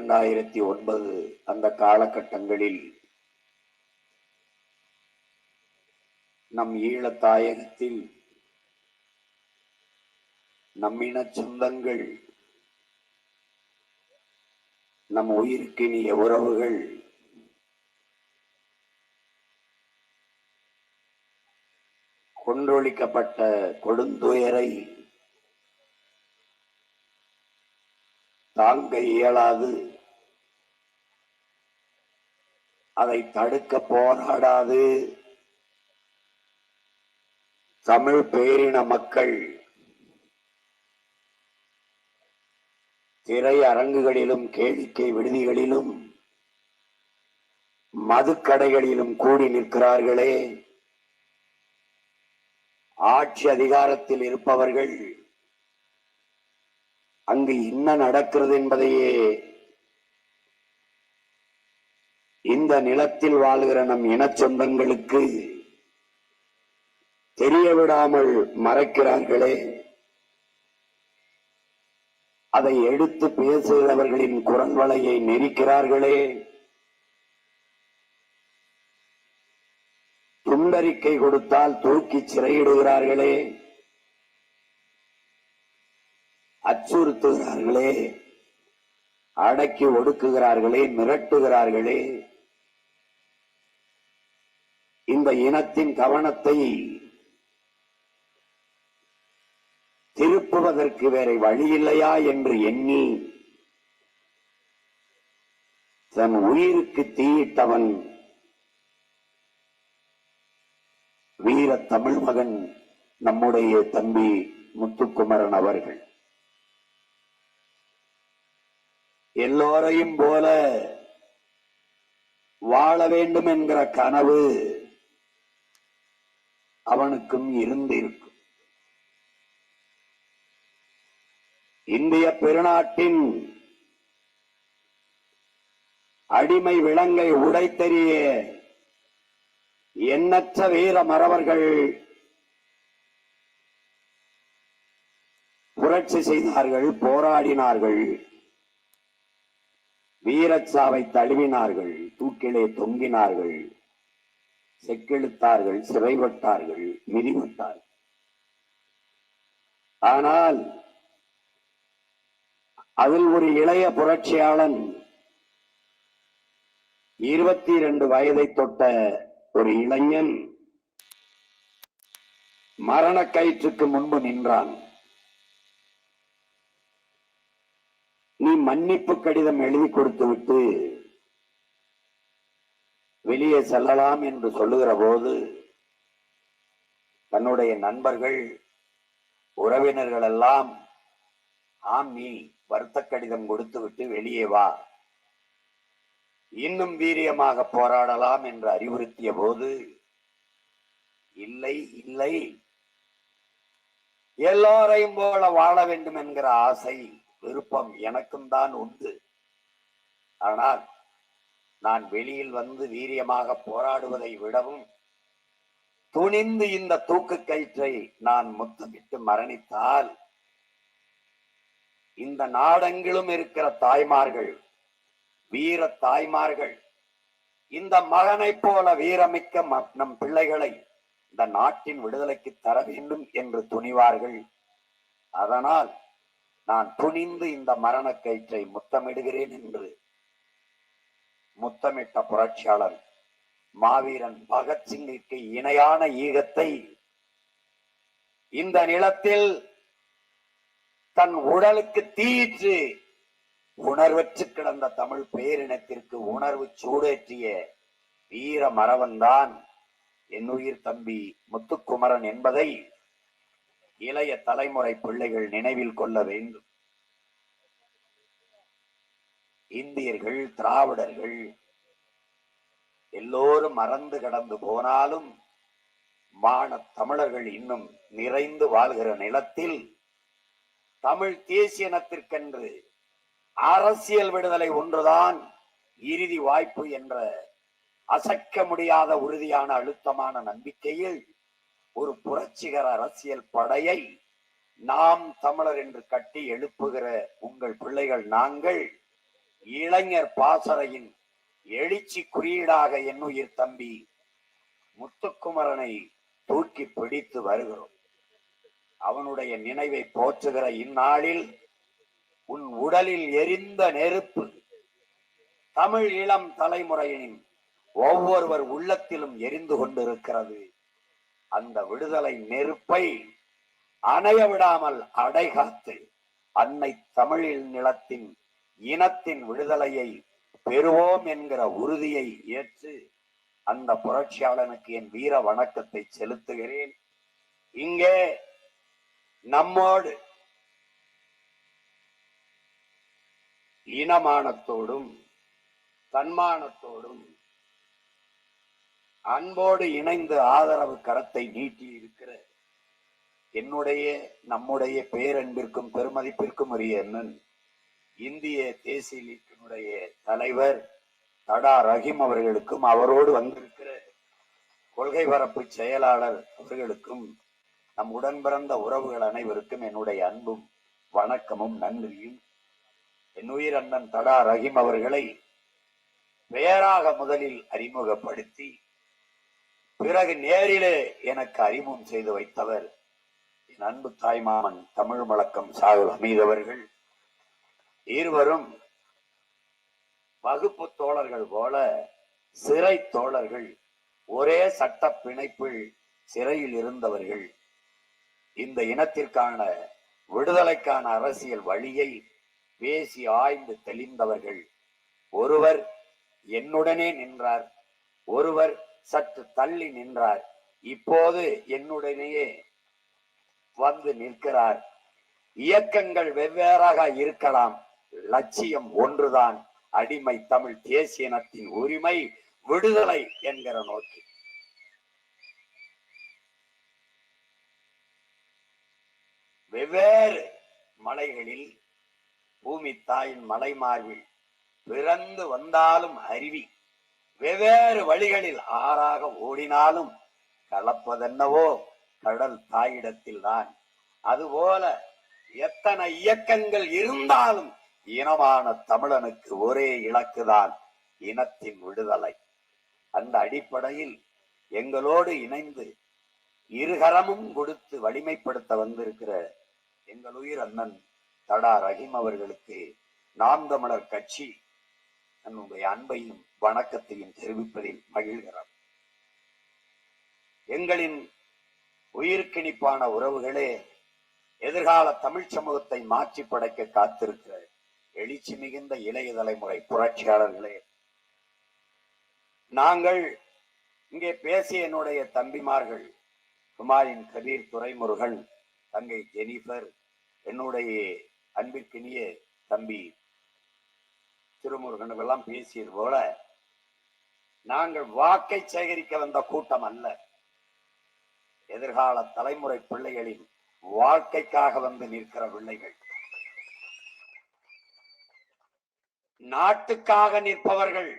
2009 அந்த காலகட்டங்களில் நம் ஈழத்தாயகத்தில் நம்மின சொந்தங்கள், நம் உயிருக்கினிய உறவுகள் கொன்றொழிக்கப்பட்ட கொடுந்துயரை தாங்க இயலாது, அதை தடுக்க போராடாது தமிழ் பேரின மக்கள் திரையரங்குகளிலும் கேளிக்கை விடுதிகளிலும் மதுக்கடைகளிலும் கூடி நிற்கிறார்களே. ஆட்சி அதிகாரத்தில் இருப்பவர்கள் அங்கு என்ன நடக்கிறது என்பதையே இந்த நிலத்தில் வாழ்கிற நம் இன சொந்தங்களுக்கு தெரிய விடாமல் மறைக்கிறார்களே. அதை எடுத்து பேசுகிறவர்களின் குரல் வளையை நெரிக்கிறார்களே. துண்டறிக்கை கொடுத்தால் தூக்கி சிறையிடுகிறார்களே, அச்சுறுத்துகிறார்களே, அடக்கி ஒடுக்குகிறார்களே, மிரட்டுகிறார்களே. இந்த இனத்தின் கவனத்தை திருப்புவதற்கு வேற வழி இல்லையா என்று எண்ணி தன் உயிருக்கு தீயிட்டவன் வீர தமிழ் மகன் நம்முடைய தம்பி முத்துக்குமரன் அவர்கள். எல்லோரையும் போல வாழ வேண்டும் என்கிற கனவு அவனுக்கும் இருந்திருக்கும். இந்திய பெருநாட்டின் அடிமை விலங்கை உடைத்தெறிய எண்ணற்ற வீர மறவர்கள் புரட்சி செய்தார்கள், போராடினார்கள், வீரச்சாவை தழுவினார்கள், தூக்கிலே தொங்கினார்கள், செக்கெழுத்தார்கள், சிறைப்பட்டார்கள், மிதிவிட்டார்கள். ஆனால் அதில் ஒரு இளைய புரட்சியாளன் 22 வயதை தொட்ட ஒரு இளைஞன் மரண கயிற்றுக்கு முன்பு நின்றான். நீ மன்னிப்பு கடிதம் எழுதி கொடுத்து விட்டு வெளியே செல்லலாம் என்று சொல்லுகிற போது தன்னுடைய நண்பர்கள், உறவினர்கள் எல்லாம் ஆம், நீ வருத்த கடிதம் கொடுத்து விட்டு வெளியே வா, இன்னும் வீரியமாக போராடலாம் என்று அறிவுறுத்திய போது, இல்லை இல்லை, எல்லோரையும் போல வாழ வேண்டும் என்கிற ஆசை, விருப்பம் எனக்கும் தான் உண்டு. ஆனால் நான் வெளியில் வந்து வீரியமாக போராடுவதை விடவும் துணிந்து இந்த தூக்கு கயிற்றை நான் முத்தமிட்டு மரணித்தால் இந்த நாடெங்கிலும் இருக்கிற தாய்மார்கள், வீர தாய்மார்கள், இந்த மகனை போல வீரமிக்க நம் பிள்ளைகளை இந்த நாட்டின் விடுதலைக்கு தர வேண்டும் என்று துணிவார்கள். அதனால் நான் துணிந்து இந்த மரண கயிற்றை முத்தமிடுகிறேன் என்று முத்தமிட்ட புரட்சியாளர் மாவீரன் பகத்சிங்கிற்கு இணையான ஈகத்தை இந்த நிலத்தில் தன் உடலுக்கு தீயிற்று உணர்வற்று கிடந்த தமிழ் பேரினத்திற்கு உணர்வு சூடேற்றிய வீர மறவன்தான் என் உயிர் தம்பி முத்துக்குமரன் என்பதை இளைய தலைமுறை பிள்ளைகள் நினைவில் கொள்ள வேண்டும். இந்தியர்கள், திராவிடர்கள் எல்லோரும் மறந்து கடந்து போனாலும் மான தமிழர்கள் இன்னும் நிறைந்து வாழ்கிற நிலத்தில் தமிழ் தேசியனத்திற்கென்று அரசியல் விடுதலை ஒன்றுதான் இறுதி வாய்ப்பு என்ற அசைக்க முடியாத உறுதியான அழுத்தமான நம்பிக்கையில் ஒரு புரட்சிகர அரசியல் படையை நாம் தமிழர் என்று கட்டி எழுப்புகிற உங்கள் பிள்ளைகள் நாங்கள் இளைஞர் பாசறையின் எழுச்சி குறியீடாக என்னுயிர் தம்பி முத்துக்குமரனை தூக்கி பிடித்து வருகிறோம். அவனுடைய நினைவை போற்றுகிற இந்நாளில் உன் உடலில் எரிந்த நெருப்பு தமிழ் இளம் தலைமுறையின் ஒவ்வொருவர் உள்ளத்திலும் எரிந்து கொண்டிருக்கிறது. அந்த விடுதலை நெருப்பை அணைய விடாமல் அடைகாத்து அன்னை தமிழில் நிலத்தின் இனத்தின் விடுதலையை பெறுவோம் என்கிற உறுதியை ஏற்று அந்த புரட்சியாளனுக்கு என் வீர வணக்கத்தை செலுத்துகிறேன். இங்கே நம்மோடு இனமானத்தோடும் தன்மானத்தோடும் அன்போடு இணைந்து ஆதரவு கரத்தை நீட்டி இருக்கிற என்னுடைய நம்முடைய பேரன்பிற்கும் பெருமதிப்பிற்கும் உரிய அண்ணன் இந்திய தேசிய லீக்கினுடைய தலைவர் தடா ரஹீம் அவர்களுக்கும் அவரோடு வந்திருக்கிற கொள்கை பரப்பு செயலாளர் அவர்களுக்கும் நம் உடன் பிறந்த உறவுகள் அனைவருக்கும் என்னுடைய அன்பும் வணக்கமும் நன்றியும். என் உயிர் அண்ணன் தடா ரஹீம் அவர்களை பெயராக முதலில் அறிமுகப்படுத்தி பிறகு நேரிலே எனக்கு அறிமுகம் செய்து வைத்தவர் என் அன்பு தாய்மாமன் தமிழ் முழக்கம் சாகுல் ஹமீத் அவர்கள். இருவரும் வகுப்பு தோழர்கள் போல சிறை தோழர்கள், ஒரே சட்ட பிணைப்பில் சிறையில் இருந்தவர்கள். இந்த இனத்திற்கான விடுதலைக்கான அரசியல் வழியை பேசி ஆய்ந்து தெளிந்தவர்கள். ஒருவர் என்னுடனே நின்றார், ஒருவர் சற்று தள்ளி நின்றார், இப்போது என்னுடனேயே வந்து நிற்கிறார். இயக்கங்கள் வெவ்வேறாக இருக்கலாம், லட்சியம் ஒன்றுதான், அடிமை தமிழ் தேசிய இனத்தின் உரிமை விடுதலை என்கிற நோக்கி. வெவ்வேறு மலைகளில் பூமி தாயின் மலை மார்பில் பிறந்து வந்தாலும் அருவி, வெவ்வேறு வழிகளில் ஆறாக ஓடினாலும் கலப்பதென்னவோ கடல் தாயிடத்தில் தான். அதுபோல எத்தனை இயக்கங்கள் இருந்தாலும் இனமான தமிழனுக்கு ஒரே இலக்குதான், இனத்தின் விடுதலை. அந்த அடிப்படையில் எங்களோடு இணைந்து இருகரமும் கொடுத்து வலிமைப்படுத்த வந்திருக்கிற எங்கள் உயிர் அண்ணன் தடா ரஹீம் அவர்களுக்கு நாம் தமிழர் கட்சி தன்னுடைய அன்பையும் வணக்கத்தையும் தெரிவிப்பதில் மகிழ்கிறார். எங்களின் உயிர்க்கிணிப்பான உறவுகளே, எதிர்கால தமிழ் சமூகத்தை மாற்றி படைக்க காத்திருக்கிற எழுச்சி மிகுந்த இளைய தலைமுறை புரட்சியாளர்களே, நாங்கள் இங்கே பேசிய என்னுடைய தம்பிமார்கள் குமாரின் கபீர், துரைமுருகன், தங்கை ஜெனிஃபர், என்னுடைய அன்பிற்கினிய தம்பி திருமுருகன் எல்லாம் பேசியது போல, நாங்கள் வாக்கை சேகரிக்க வந்த கூட்டம் அல்ல, எதிர்கால தலைமுறை பிள்ளைகளின் வாழ்க்கைக்காக வந்து நிற்கிற பிள்ளைகள், நாட்டுக்காக நிற்பவர்கள்.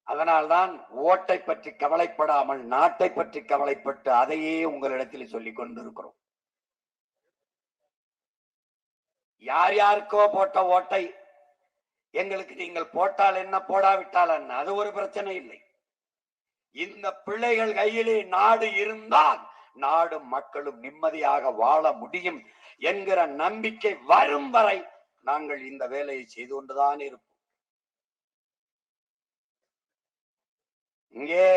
அதனால்தான் ஓட்டை பற்றி கவலைப்படாமல் நாட்டை பற்றி கவலைப்பட்டு அதையே உங்களிடத்தில் சொல்லிக் கொண்டிருக்கிறோம். யார் யாருக்கோ போட்ட ஓட்டை எங்களுக்கு நீங்கள் போட்டால் என்ன, போடாவிட்டால் என்ன, அது ஒரு பிரச்சனை இல்லை. இந்த பிள்ளைகள் கையிலே நாடு இருந்தால் நாடு மக்களும் நிம்மதியாக வாழ முடியும் என்கிற நம்பிக்கை வரும் வரை நாங்கள் இந்த வேலையை செய்து கொண்டுதான் இருப்போம். இங்கே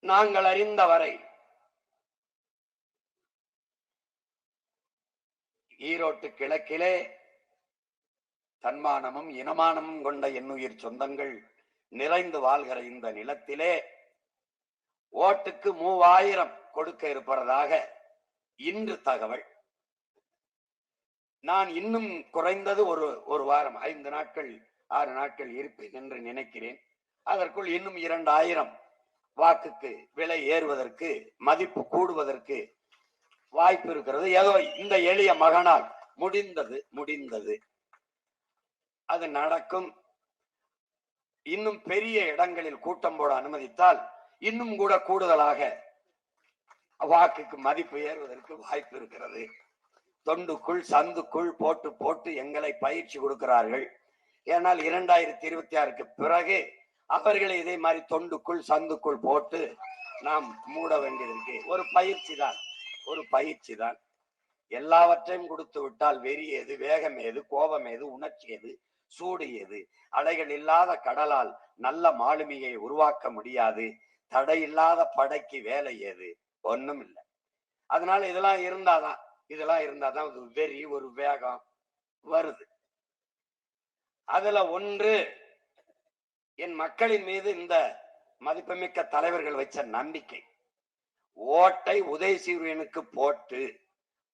நாங்கள் அறிந்தவரை ஈரோட்டு கிழக்கிலே தன்மானமும் இனமானமும் கொண்ட என்னுயிர் சொந்தங்கள் நிறைந்து வாழ்கிற இந்த நிலத்திலே ஓட்டுக்கு 3000 கொடுக்க இருப்பதாக இன்று தகவல். நான் இன்னும் குறைந்தது ஒரு வாரம், 5 நாட்கள் 6 நாட்கள் இருப்பேன் என்று நினைக்கிறேன். அதற்குள் இன்னும் 2000 வாக்குக்கு விலை ஏறுவதற்கு, மதிப்பு கூடுவதற்கு வாய்ப்பு இருக்கிறது. ஏதோ இந்த எளிய மகனால் முடிந்தது அது நடக்கும். இன்னும் பெரிய இடங்களில் கூட்டம் போட அனுமதித்தால் இன்னும் கூட கூடுதலாக வாக்குக்கு மதிப்பு ஏறுவதற்கு வாய்ப்பு இருக்கிறது. தொண்டுக்குள் சந்துக்குள் போட்டு போட்டு எங்களை பயிற்சி கொடுக்கிறார்கள். ஏனால் 2026க்கு பிறகு அவர்களை இதே மாதிரி தொண்டுக்குள் சந்துக்குள் போட்டு நாம் மூட வேண்டியதற்கு ஒரு பயிற்சி தான். எல்லாவற்றையும் கொடுத்து விட்டால் வெறி ஏது, வேகம் ஏது, கோபம் ஏது, உணர்ச்சி ஏது, சூடு ஏது? அலைகள் இல்லாத கடலால் நல்ல மாலுமியை உருவாக்க முடியாது. தடை இல்லாத படைக்கு வேலை ஏது? ஒண்ணும் இல்லை. அதனால இதெல்லாம் இருந்தாதான் ஒரு வெறி, ஒரு வேகம் வருது. அதுல ஒன்று, என் மக்களின் மீது இந்த மதிப்புமிக்க தலைவர்கள் வச்ச நம்பிக்கை. ஓட்டை உதயசூரியனுக்கு போட்டு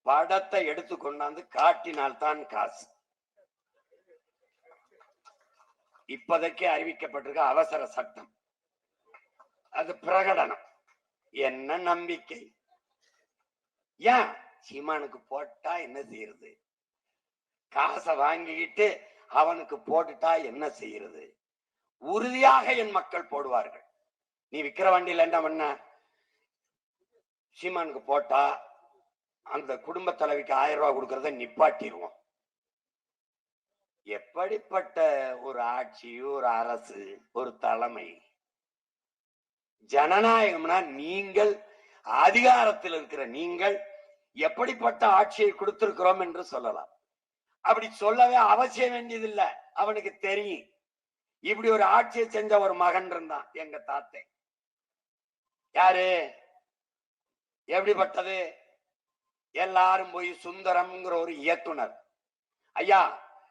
படத்தை எடுத்து கொண்டாந்து காட்டினால்தான் காசு. இப்போதைக்கு அறிவிக்கப்பட்டிருக்க அவசர சட்டம், அது பிரகடனம். என்ன நம்பிக்கை? ஏன் சீமானுக்கு போட்டா என்ன செய்யறது? காசை வாங்கிக்கிட்டு அவனுக்கு போட்டுட்டா என்ன செய்யறது? உறுதியாக என் மக்கள் போடுவார்கள். நீ விக்கிற வண்டியில என்ன பண்ண? சீமானுக்கு போட்டா அந்த குடும்ப தலைவிக்கு 1000 ரூபாய் கொடுக்கறத நிப்பாட்டிடுவோம். எப்படிப்பட்ட ஒரு ஆட்சி, ஒரு அரசு, ஒரு தலைமை? ஜனநாயகம்னா நீங்கள் அதிகாரத்தில் இருக்கிற நீங்கள் எப்படிப்பட்ட ஆட்சியை கொடுத்திருக்கிறோம் என்று சொல்லலாம். அப்படி சொல்லவே அவசியம் வேண்டியதில்லை. அவனுக்கு தெரியும் இப்படி ஒரு ஆட்சியை செஞ்ச ஒரு மகன் இருந்தான் எங்க தாத்தன். யாரு? எப்படிப்பட்டது? எல்லாரும் போய் சுந்தரம்ங்கிற ஒரு இயக்குனர், ஐயா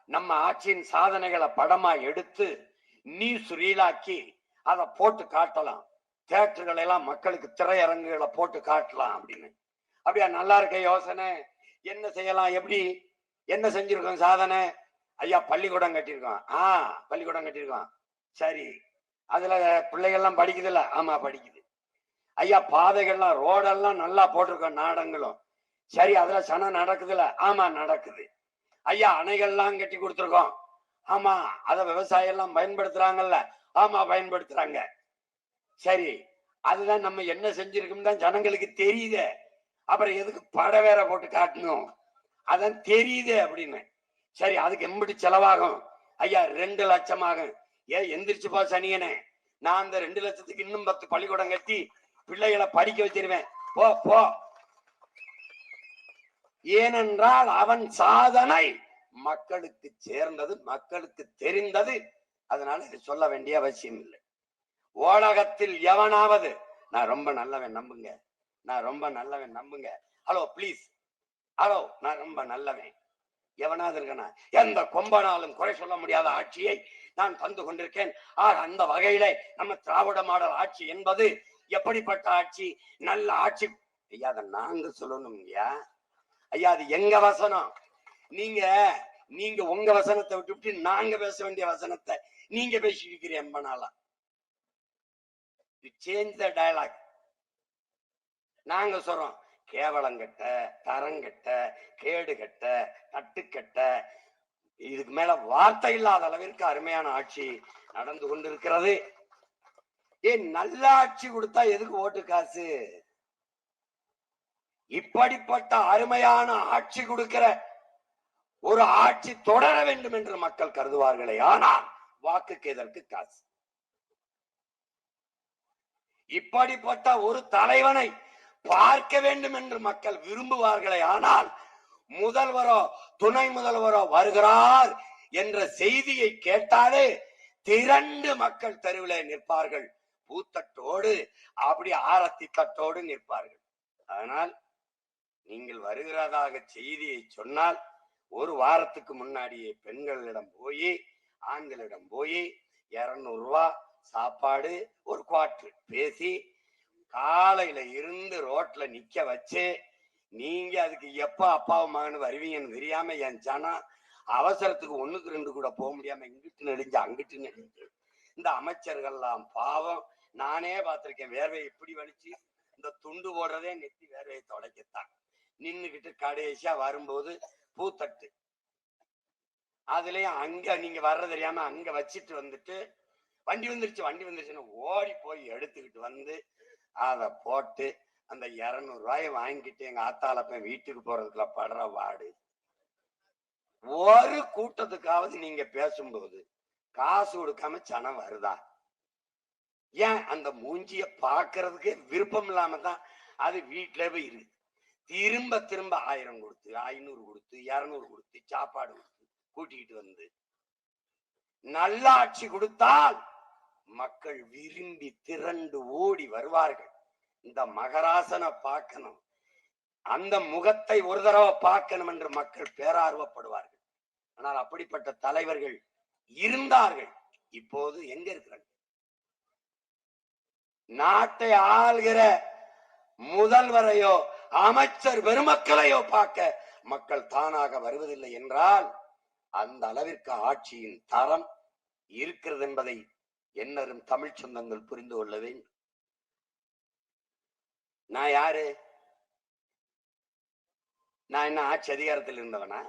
நம்ம ஆட்சியின் சாதனைகளை படமா எடுத்து நீ சுரீலாக்கி அதை போட்டு காட்டலாம், தியேட்டர்கள் எல்லாம் மக்களுக்கு திரையரங்குகளை போட்டு காட்டலாம் அப்படின்னு. அப்படியா? நல்லா இருக்க யோசனை. என்ன செய்யலாம்? எப்படி? என்ன செஞ்சிருக்கோம் சாதனை? ஐயா பள்ளிக்கூடம் கட்டியிருக்கோம். பள்ளிக்கூடம் கட்டியிருக்கோம். சரி, அதுல பிள்ளைகள்லாம் படிக்குதுல்ல? ஆமா படிக்குது. ஐயா பாதைகள்லாம் ரோடெல்லாம் நல்லா போட்டிருக்கோம், நாடங்களும். சரி, அதுல சனம் நடக்குதுல்ல? ஆமா நடக்குது. ஐயா அணைகள்லாம் கட்டி கொடுத்துருக்கோம். ஆமா, அத விவசாயம் எல்லாம் பயன்படுத்துறாங்கல்ல? ஆமா பயன்படுத்துறாங்க. சரி, அதுதான் நம்ம என்ன செஞ்சிருக்கோம் தான் ஜனங்களுக்கு தெரியுது. அப்புறம் எதுக்கு படம் வேற போட்டு காட்டணும்? அதான் தெரியுது அப்படின்னு. சரி, அதுக்கு எம்பிடி செலவாகும்? ஐயா 2 லட்சம் ஆகும். எந்திரிச்சுப்பா சனியனே, நான் அந்த 2 லட்சத்துக்கு இன்னும் 10 பள்ளிக்கூடம் கட்டி பிள்ளைகளை படிக்க வச்சிருவேன். போ போ. ஏனென்றால் அவன் சாதனை மக்களுக்கு சேர்ந்தது, மக்களுக்கு தெரிந்தது. அதனால இது சொல்ல வேண்டிய அவசியம் இல்லை. உலகத்தில் எவனாவது நான் ரொம்ப நல்லவன் நம்புங்க, நான் ரொம்ப நல்லவன் நம்புங்க, ஹலோ பிளீஸ், ஹலோ நான் ரொம்ப நல்லவன், எவனாவது இருக்கனா? எந்த கொம்பனாலும் குறை சொல்ல முடியாத ஆட்சியை நான் தந்து கொண்டிருக்கேன். அந்த வகையில நம்ம திராவிட மாடல் ஆட்சி என்பது எப்படிப்பட்ட ஆட்சி? நல்ல ஆட்சி. ஐயா அதை நாங்க சொல்லணும் ஐயா. ஐயா அது எங்க வசனம். நீங்க உங்க வசனத்தை விட்டு நாங்க பேச வேண்டிய வசனத்தை நீங்க பேசிட்டு இருக்கிறீங்க. ரொம்ப நாளா சேஞ்ச் த டயலாக். நாங்க சொல்றோம் கேவலங்கட்ட, தரங்கட்ட, கேடுகட்ட, தட்டுக்கட்ட, இதுக்கு மேல வார்த்தை இல்லாத அளவிற்கு அருமையான ஆட்சி நடந்து கொண்டிருக்கிறது. நல்ல ஆட்சி கொடுத்தா எதுக்கு ஓட்டு காசு? இப்படிப்பட்ட அருமையான ஆட்சி கொடுக்கிற ஒரு ஆட்சி தொடர வேண்டும் என்று மக்கள் கருதுவார்களே, ஆனால் வாக்குக்கு எதற்கு காசு? இப்படிப்பட்ட ஒரு தலைவனை பார்க்க வேண்டும் என்று மக்கள் விரும்புவார்களே, ஆனால் முதல்வரோ துணை முதல்வரோ வருகிறார் என்ற செய்தியை கேட்டாலே திரண்டு மக்கள் தெருவிலே நிற்பார்கள். பூத்தட்டோடு, அப்படி ஆரத்தி தட்டோடு நிற்பார்கள். அதனால் நீங்கள் வருகிறதாக செய்தியை சொன்னால் ஒரு வாரத்துக்கு முன்னாடியே பெண்களிடம் போய் ஆண்களிடம் போய் 200 ரூபாய் சாப்பாடு, ஒரு குவார்டர் பேசி காலையில இருந்து ரோட்ல நிக்க வச்சு, நீங்க அதுக்கு எப்ப அப்பாவும் மகன் வருவீங்கன்னு தெரியாம என் ஜனம் அவசரத்துக்கு 1க்கு 2 கூட போக முடியாம இங்கிட்டு நெடுஞ்சு அங்கிட்டு நெடுஞ்சு. இந்த அமைச்சர்கள்லாம் பாவம், நானே பார்த்திருக்கேன். வேர்வை இப்படி வலிச்சு இந்த துண்டு போடுறதே நெத்தி வேர்வையை தொலைக்கத்தான். நின்னுகிட்டு கடைசியா வரும்போது பூத்தட்டு, அதுலயும் அங்க நீங்க வர்ற தெரியாம அங்க வச்சிட்டு வந்துட்டு வண்டி வந்துருச்சுன்னு ஓடி போய் எடுத்துக்கிட்டு வந்து அதை போட்டு அந்த 200 ரூபாயை வாங்கிட்டு எங்க ஆத்தாலப்ப வீட்டுக்கு போறதுக்குள்ள படுற வாடு. ஒரு கூட்டத்துக்காவது நீங்க பேசும்போது காசு கொடுக்காம சனம் வருதா? ஏன் அந்த மூஞ்சிய பாக்குறதுக்கு விருப்பம் இல்லாம தான் அது வீட்டுல போய் இருக்கு. திரும்ப திரும்ப 1000 கொடுத்து 500 கொடுத்து 200 கொடுத்து சாப்பாடு கொடுத்து கூட்டிக்கிட்டு வந்து நல்லாட்சி கொடுத்தால் மக்கள் விரும்பி திரண்டு ஓடி வருவார்கள். இந்த மகராசனை பார்க்கணும், அந்த முகத்தை ஒரு தடவை பார்க்கணும் என்று மக்கள் பேரார்வப்படுவார்கள். ஆனால் அப்படிப்பட்ட தலைவர்கள் இருந்தார்கள். இப்போது எங்க இருக்கிறாங்க? நாட்டை ஆள்கிற முதல்வரையோ அமைச்சர் பெருமக்களையோ பார்க்க மக்கள் தானாக வருவதில்லை என்றால் அந்த அளவிற்கு ஆட்சியின் தரம் இருக்கிறது என்பதை என்னரும் தமிழ் சொந்தங்கள் புரிந்து கொள்ள வேண்டும். நான் யாரு? நான் என்ன ஆட்சி அதிகாரத்தில் இருந்தவனா?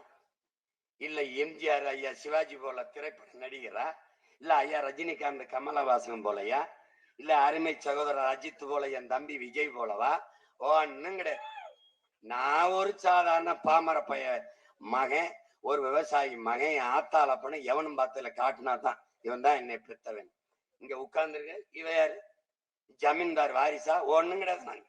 இல்ல எம்ஜிஆர் ஐயா சிவாஜி போல திரைப்பட நடிகரா? இல்ல ஐயா ரஜினிகாந்த் கமலஹாசன் போலயா? இல்ல அருமை சகோதரர் அஜித் போல என் தம்பி விஜய் போலவா? ஒன்னும் கிடையாது. நான் ஒரு சாதாரண பாமர பைய மகன், ஒரு விவசாயி மகன். ஆத்தால பண்ண எவனும் பார்த்ததுல காட்டினா தான் இவன் தான் என்னை பெற்றவன். இங்க உட்கார்ந்துருக்க இவ யாரு? ஜமீன்தார் வாரிசா? ஒண்ணும் கிடையாது. நாங்க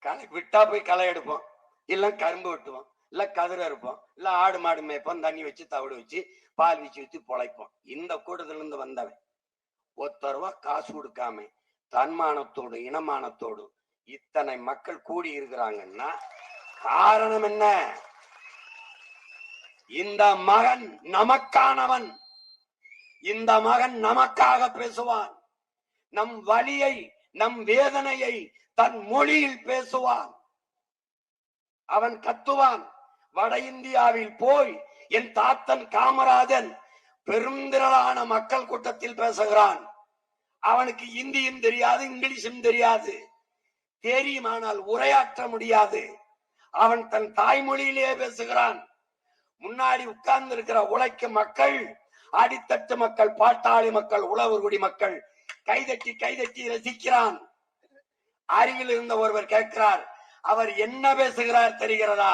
களை விட்டா போய் களை எடுப்போம், இல்ல கரும்பு வெட்டுவோம், இல்ல கதிர இருப்போம், இல்ல ஆடு மாடு மேய்ப்போம், தண்ணி வச்சு தவிடு வச்சு பால் வச்சு வச்சு பொழைப்போம். இந்த கூட்டத்துல இருந்து வந்தவன் 1 ரூபா காசு கொடுக்காம தன்மானத்தோடு இனமானத்தோடு இத்தனை மக்கள் கூடி இருக்கிறாங்கன்னா காரணம் என்ன? இந்த மகன் நமக்கானவன். இந்த மகன் நமக்காக பேசுவான். நம் வலியை நம் வேதனையை தன் மொழியில் பேசுவான். அவன் கத்துவான். வட இந்தியாவில் போய் என் தாத்தன் காமராஜன் பெருந்திரளான மக்கள் கூட்டத்தில் பேசுகிறான். அவனுக்கு இந்தியும் தெரியாது, இங்கிலீஷும் தெரியாது. தெரியுமானால் உரையாற்ற முடியாது. அவன் தன் தாய்மொழியிலேயே பேசுகிறான். முன்னாடி உட்கார்ந்து இருக்கிற உழைக்கும் மக்கள், அடித்தட்டு மக்கள், பாட்டாளி மக்கள், உழவர்குடி மக்கள் கைதட்டி கைதட்டி ரசிக்கிறான். அருகில் இருந்த ஒருவர் கேட்கிறார், அவர் என்ன பேசுகிறார் தெரிகிறதா?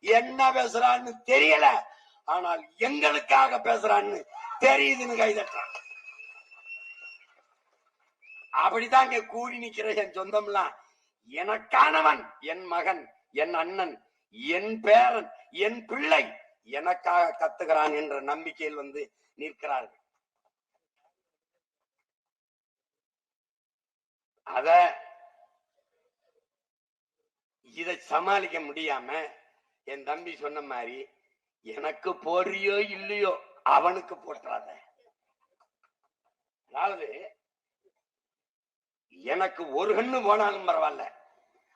என்ன பேசுறான்னு தெரியல, ஆனால் எங்களுக்காக பேசுறான்னு தெரியுதுன்னு கைதட்டான். அப்படிதான் இங்க கூடி நிக்கிற என் சொந்தம்லாம் எனக்கானவன், என் மகன், என் அண்ணன், என் பேரன், என் பிள்ளை எனக்காக கத்துகிறான் என்ற நம்பிக்கையில் வந்து நிற்கிறார்கள். இதை சமாளிக்க முடியாம என் தம்பி சொன்ன மாதிரி எனக்கு போறியோ இல்லையோ அவனுக்கு போட்டுறாத. அதாவது எனக்கு ஒரு கண்ணு போனாலும் பரவாயில்ல,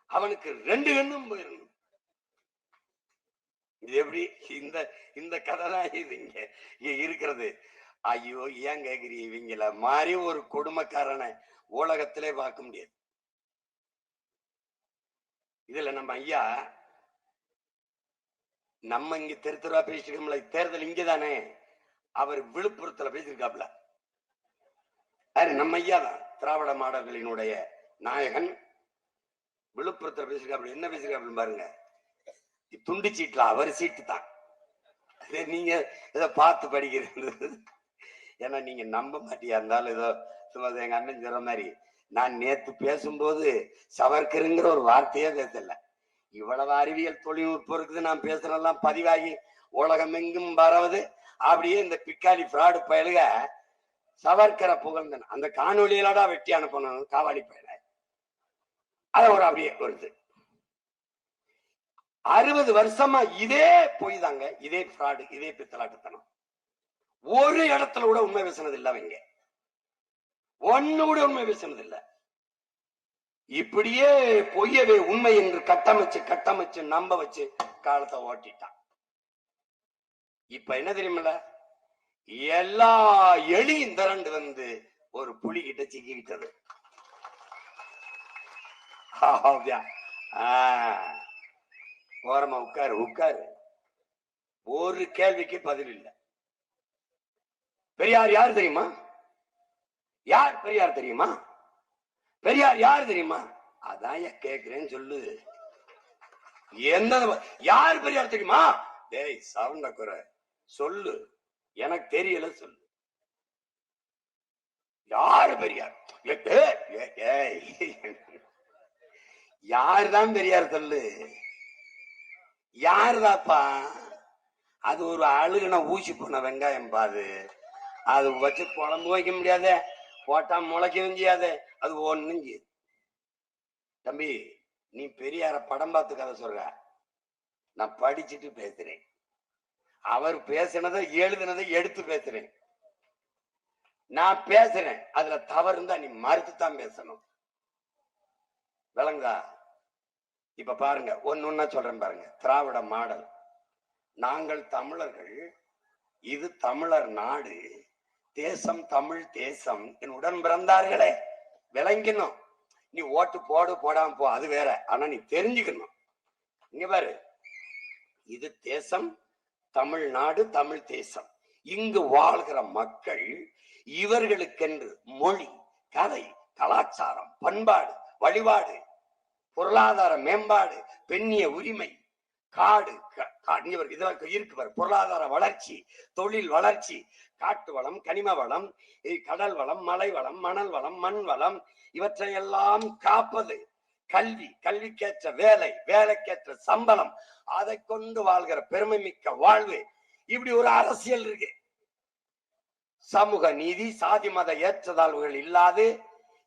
அவனுக்கு 2 கண்ணும் போயிடணும். இது எப்படி? இந்த கதை தான் இது இங்க இருக்கிறது. ஐயோ, ஏன் கேக்குறீங்க? இவங்கள மாதிரி ஒரு கொடுமைக்காரனை உலகத்திலே பார்க்க முடியாது. இதுல நம்ம ஐயா நம்ம இங்க தெருவா பேசிருக்கோம்ல, தேர்தல் இங்கதானே, அவர் விழுப்புரத்துல பேசியிருக்காப்ல. நம்ம ஐயா தான் திராவிட மாடல்களினுடைய நாயகன். விழுப்புரத்துல பேசியிருக்காப்ல. என்ன பேசியிருக்காப்ல பாருங்க. துண்டு சீட்ல அவர் சீட்டு தான். நீங்க இதை பார்த்து படிக்கிறது. ஏன்னா நீங்க நம்ப மாட்டியா இருந்தாலும் ஏதோ சும்மா எங்க அண்ணன் சொல்ற மாதிரி, நான் நேத்து பேசும்போது சவர்கருங்கிற ஒரு வார்த்தையே பேசல. இவ்வளவு அறிவியல் தொழில்நுட்பம் இருக்குது, நான் பேசுறதெல்லாம் பதிவாகி உலகம் எங்கும் பரவுது. அப்படியே இந்த பிக்காலி ஃப்ராடு பயலுக சவர்கரை புகழ்ந்தன அந்த காணொலியிலடா வெட்டி அனுப்பணும் காவாலி பயல. அத ஒரு அப்படியே வருது. 60 வருஷமா இதே போய் தாங்க, இதே ஃப்ராடு, இதே பித்தலாட்டுத்தனம். ஒரு இடத்துல கூட உண்மை பேசினது இல்லை. அவங்க ஒண்ணு கூட உண்மை பேசினது இல்லை. இப்படியே பொய்யவே உண்மை என்று கட்டமைச்சு நம்ப வச்சு காலத்தை ஓட்டிட்டான். இப்ப என்ன தெரியுமில்ல, எல்லா எலியும் திரண்டு வந்து ஒரு புலி கிட்ட சிக்கிக்கிட்டது. ஓரமா உட்காரு. ஒரு கேள்விக்கு பதில் இல்லை. பெரியார் யார் தெரியுமா? யார் பெரியார் தெரியுமா? பெரியார் யார் தெரியுமா? அதான் கேக்குறேன்னு சொல்லு. என்ன யார் பெரியார் தெரியுமா? டேய் சவுண்ட குறை சொல்லு, எனக்கு தெரியல சொல்லு. யாரு பெரியார்? யாருதான் பெரியார் சொல்லு. யாருதாப்பா? அது ஒரு அழுகுன ஊசி போன வெங்காயம் பாது. அது வச்சு குழம்பு வைக்க முடியாத, போட்டா முளைக்கவும் செய்யாது, அது ஒண்ணும் செய்யுது. தம்பி, நீ பெரியார படம் பார்த்து கதை சொல்ற, நான் படிச்சுட்டு பேசுறேன். அவர் பேசினதை எழுதினதை எடுத்து பேசுறேன். நான் பேசுறேன், அதுல தவறு இருந்தா நீ மறுத்துத்தான் பேசணும். விளங்கா? இப்ப பாருங்க, ஒன்னொன்னா சொல்றேன் பாருங்க. திராவிட மாடல். நாங்கள் தமிழர்கள், இது தமிழர் நாடு, தேசம் தமிழ் தேசம், என் உடன் பிறந்தார்களே விளங்கணும். நீ ஓட்டு போடு போடாம போ, அது வேற. ஆனா நீ தெரிஞ்சுக்கணும். இங்க பாரு, இது தேசம் தமிழ்நாடு, தமிழ் தேசம். இங்கு வாழ்கிற மக்கள் இவர்களுக்கென்று மொழி, கதை, கலாச்சாரம், பண்பாடு, வழிபாடு, பொருளாதார மேம்பாடு, பெண்ணிய உரிமை, காடு இதற்கு இருக்கு. பொருளாதார வளர்ச்சி, தொழில் வளர்ச்சி, காட்டு வளம், கனிம வளம், கடல் வளம், மலை வளம், மணல் வளம், மண் வளம், இவற்றையெல்லாம் காப்பது. கல்வி, கல்விக்கேற்ற வேலை, வேலைக்கேற்ற சம்பளம், அதை கொண்டு வாழ்கிற பெருமை மிக்க வாழ்வு. இப்படி ஒரு அரசியல் இருக்கு. சமூக நீதி, சாதி மத ஏற்றத்தாழ்வுகள் இல்லாது,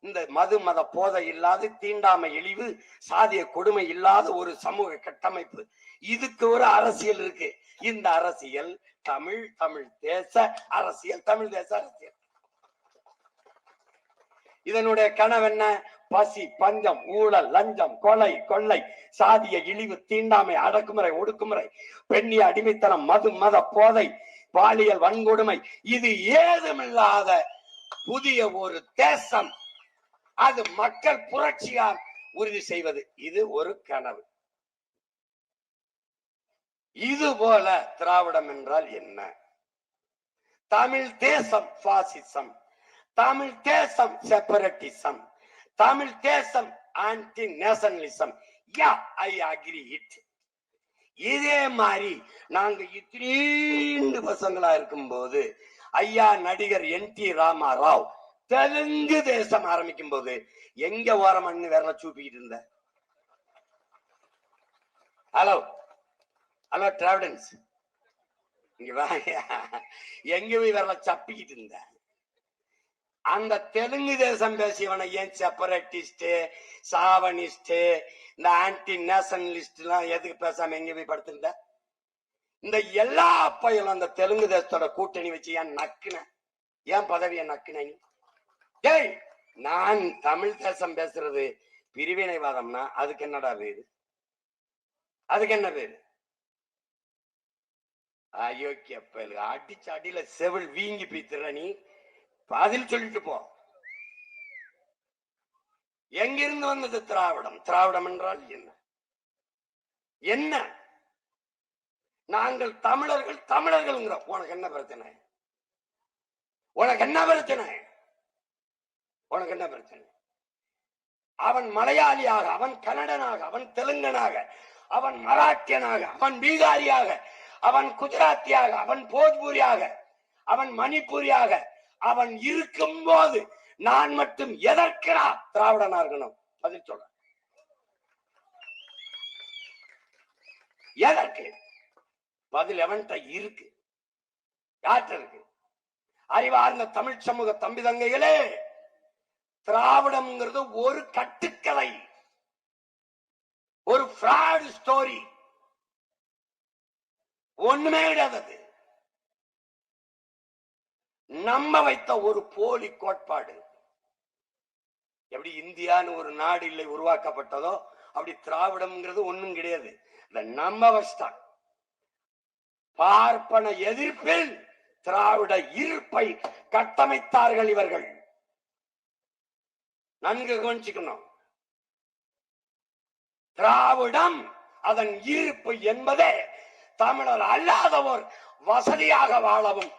இந்த மது மத போதை இல்லாது, தீண்டாமை இழிவு, சாதிய கொடுமை இல்லாத ஒரு சமூக கட்டமைப்பு. இதுக்கு ஒரு அரசியல் இருக்கு. இந்த அரசியல் தமிழ், தமிழ் தேச அரசியல், தமிழ் தேச அரசியல். இதனுடைய கனவு என்ன? பசி, பஞ்சம், ஊழல், லஞ்சம், கொலை, கொள்ளை, சாதிய இழிவு, தீண்டாமை, அடக்குமுறை, ஒடுக்குமுறை, பெண்ணிய அடிமைத்தனம், மது மத போதை, பாலியல் வன்கொடுமை, இது ஏதுமில்லாத புதிய ஒரு தேசம். அது மக்கள் புரட்சியால் உறுதி செய்வது. இது ஒரு கனவு. இது போல திராவிடம் என்றால் என்ன? தமிழ் தேசம் பாசிசம், தமிழ் தேசம் செப்பரேட்டிசம், தமிழ் தேசம் anti nationalism. Yeah, I agree it. இதே மாதிரி நாங்க இத்தீண்டு பசங்களா இருக்கும் போது ஐயா நடிகர் NT ராமாராவ் தெலுங்கு தேசம் ஆரம்பிக்கும் போது எங்க ஓரமண்ணு விரல சூப்பிக்கிட்டு இருந்த? ஹலோ ஹலோ டிராவிடன்ஸ், இங்க வாங்க. எங்க போய் விரல சப்பிக்கிட்டு இருந்த? அந்த தெலுங்கு தேசம் பேசியவனை ஏன் செப்பரேட்டிஸ்ட், சாவனிஸ்ட், இந்த ஆன்டி நேஷனலிஸ்ட் எல்லாம் எதுக்கு பேசாம எங்க போய் படுத்திருந்த? இந்த எல்லா அப்பையும் அந்த தெலுங்கு தேசத்தோட கூட்டணி வச்சு ஏன் நக்குன? ஏன் பதவியை நக்குன? ஏய், நான் தமிழ் தேசம் பேசுறது பிரிவினைவாதம்னா அதுக்கு என்னடா பேரு? அதுக்கு என்ன பேரு? அயோக்கிய பயலு, அடிச்சு அடியில செவில் வீங்கி பீத்துற. நீ பதில் சொல்லிட்டு போ. எங்கிருந்து வந்தது திராவிடம்? திராவிடம் என்றால் என்ன? என்ன? நாங்கள் தமிழர்கள், தமிழர்கள். உனக்கு என்ன பிரச்சனை? உனக்கு என்ன பிரச்சனை? உனக்கு என்ன பிரச்சனை? அவன் மலையாளியாக, அவன் கன்னடனாக, அவன் தெலுங்கனாக, அவன் மராட்டியனாக, அவன் பீகாரியாக, அவன் குஜராத்தியாக, அவன் போஜ்பூரியாக, அவன் மணிப்பூரியாக அவன் இருக்கும் போது நான் மட்டும் எதற்கிறா திராவிடனா இருக்கணும்? பதில் சொல்ற. எதற்கு? பதில் எவன்கிட்ட இருக்கு? யார்கிட்ட இருக்கு? அறிவார்ந்த தமிழ் சமூக தம்பி தங்கைகளே, திராவிடம்ங்கிறது ஒரு கட்டுக்கலை, ஒரு ஃப்ராட் ஸ்டோரி. ஒண்ணுமே கிடையாது. நம்ப வைத்த ஒரு போலி கோட்பாடு. எப்படி இந்தியான்னு ஒரு நாடு இல்லை உருவாக்கப்பட்டதோ அப்படி திராவிடம்ங்கிறது ஒண்ணும் கிடையாது. நம்ப வச்சிட்டான். பார்ப்பன எதிர்ப்பில் திராவிட இருப்பை கட்டமைத்தார்கள் இவர்கள். நன்கு கவனிச்சுக்கணும். திராவிடம் அதன் இருப்பு என்பதே தமிழர் அல்லாதவோர் வசதியாக வாழவும்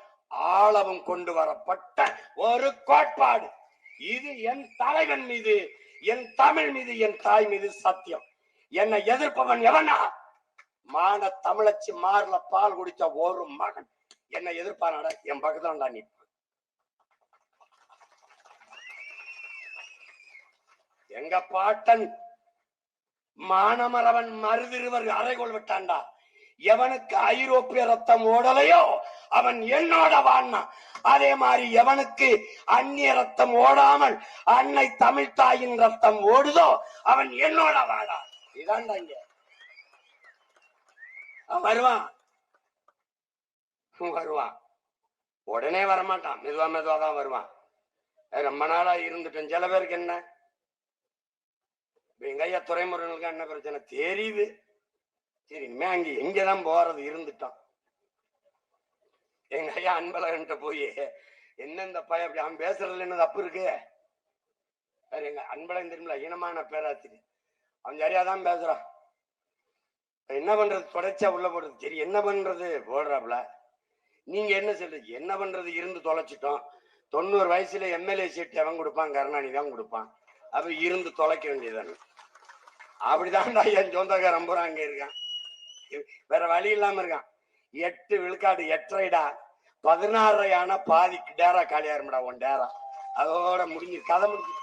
ஆளவும் கொண்டு வரப்பட்ட ஒரு கோட்பாடு. இது என் தலைவன் மீது என் தமிழ் மீது என் தாய் மீது சத்தியம். என்னை எதிர்ப்பவன் எவனா? மான தமிழச்சி மார்ல பால் குடிச்ச ஒரு மகன் என்னை எதிர்ப்பான என் பக்கத்துல நீ. எங்க பாட்டன் மானமரவன் மருதிருவர் அறைகோள் விட்டான்டா. எவனுக்கு ஐரோப்பிய ரத்தம் ஓடலையோ அவன் என்னோட வாழ்னா. அதே மாதிரி எவனுக்கு அந்நிய ரத்தம் ஓடாமல் அன்னை தமிழ் தாயின் ரத்தம் ஓடுதோ அவன் என்னோட வாழா. இதான்டா இங்க வருவான் வருவான், உடனே வரமாட்டான், மெதுவா மெதுவாதான் வருவான். ரொம்ப நாளா இருந்துட்டேன். சில பேருக்கு என்ன எங்க ஐயா துறைமுருகனுக்கு என்ன பிரச்சனை தெரியுது, சரி இனிமே அங்க எங்கதான் போறது இருந்துட்டான். எங்க ஐயா அன்பழகன்ட்ட போய் என்ன இந்த பையன் அப்படி அவன் பேசுறதுல என்ன தப்பு இருக்கு? எங்க அன்பழகன் தெரியுமில்ல, இனமான பேராசிரியர், அவன் சரியாதான் பேசுறான். என்ன பண்றது, தொடர்ச்சியா உள்ள போடுறது. சரி என்ன பண்றது போடுறாப்ல, நீங்க என்ன சொல்றது? என்ன பண்றது, இருந்து தொலைச்சிட்டோம். 90 வயசுல எம்எல்ஏ சீட் அவன் கொடுப்பான், கருணாநிதி தான் கொடுப்பான். அப்ப இருந்து தொலைக்க வேண்டியதானே. அப்படிதான்டா என் சொந்தக்காரன் பூரா அங்க இருக்கான், வேற வழி இல்லாம இருக்கான். 8 விழுக்காடு 8.5டா 16 ஆனா பாதிக்கு டேரா காலியா இருமாடா உன் டேரா. அதோட முடிஞ்சு கதை முடிஞ்சு.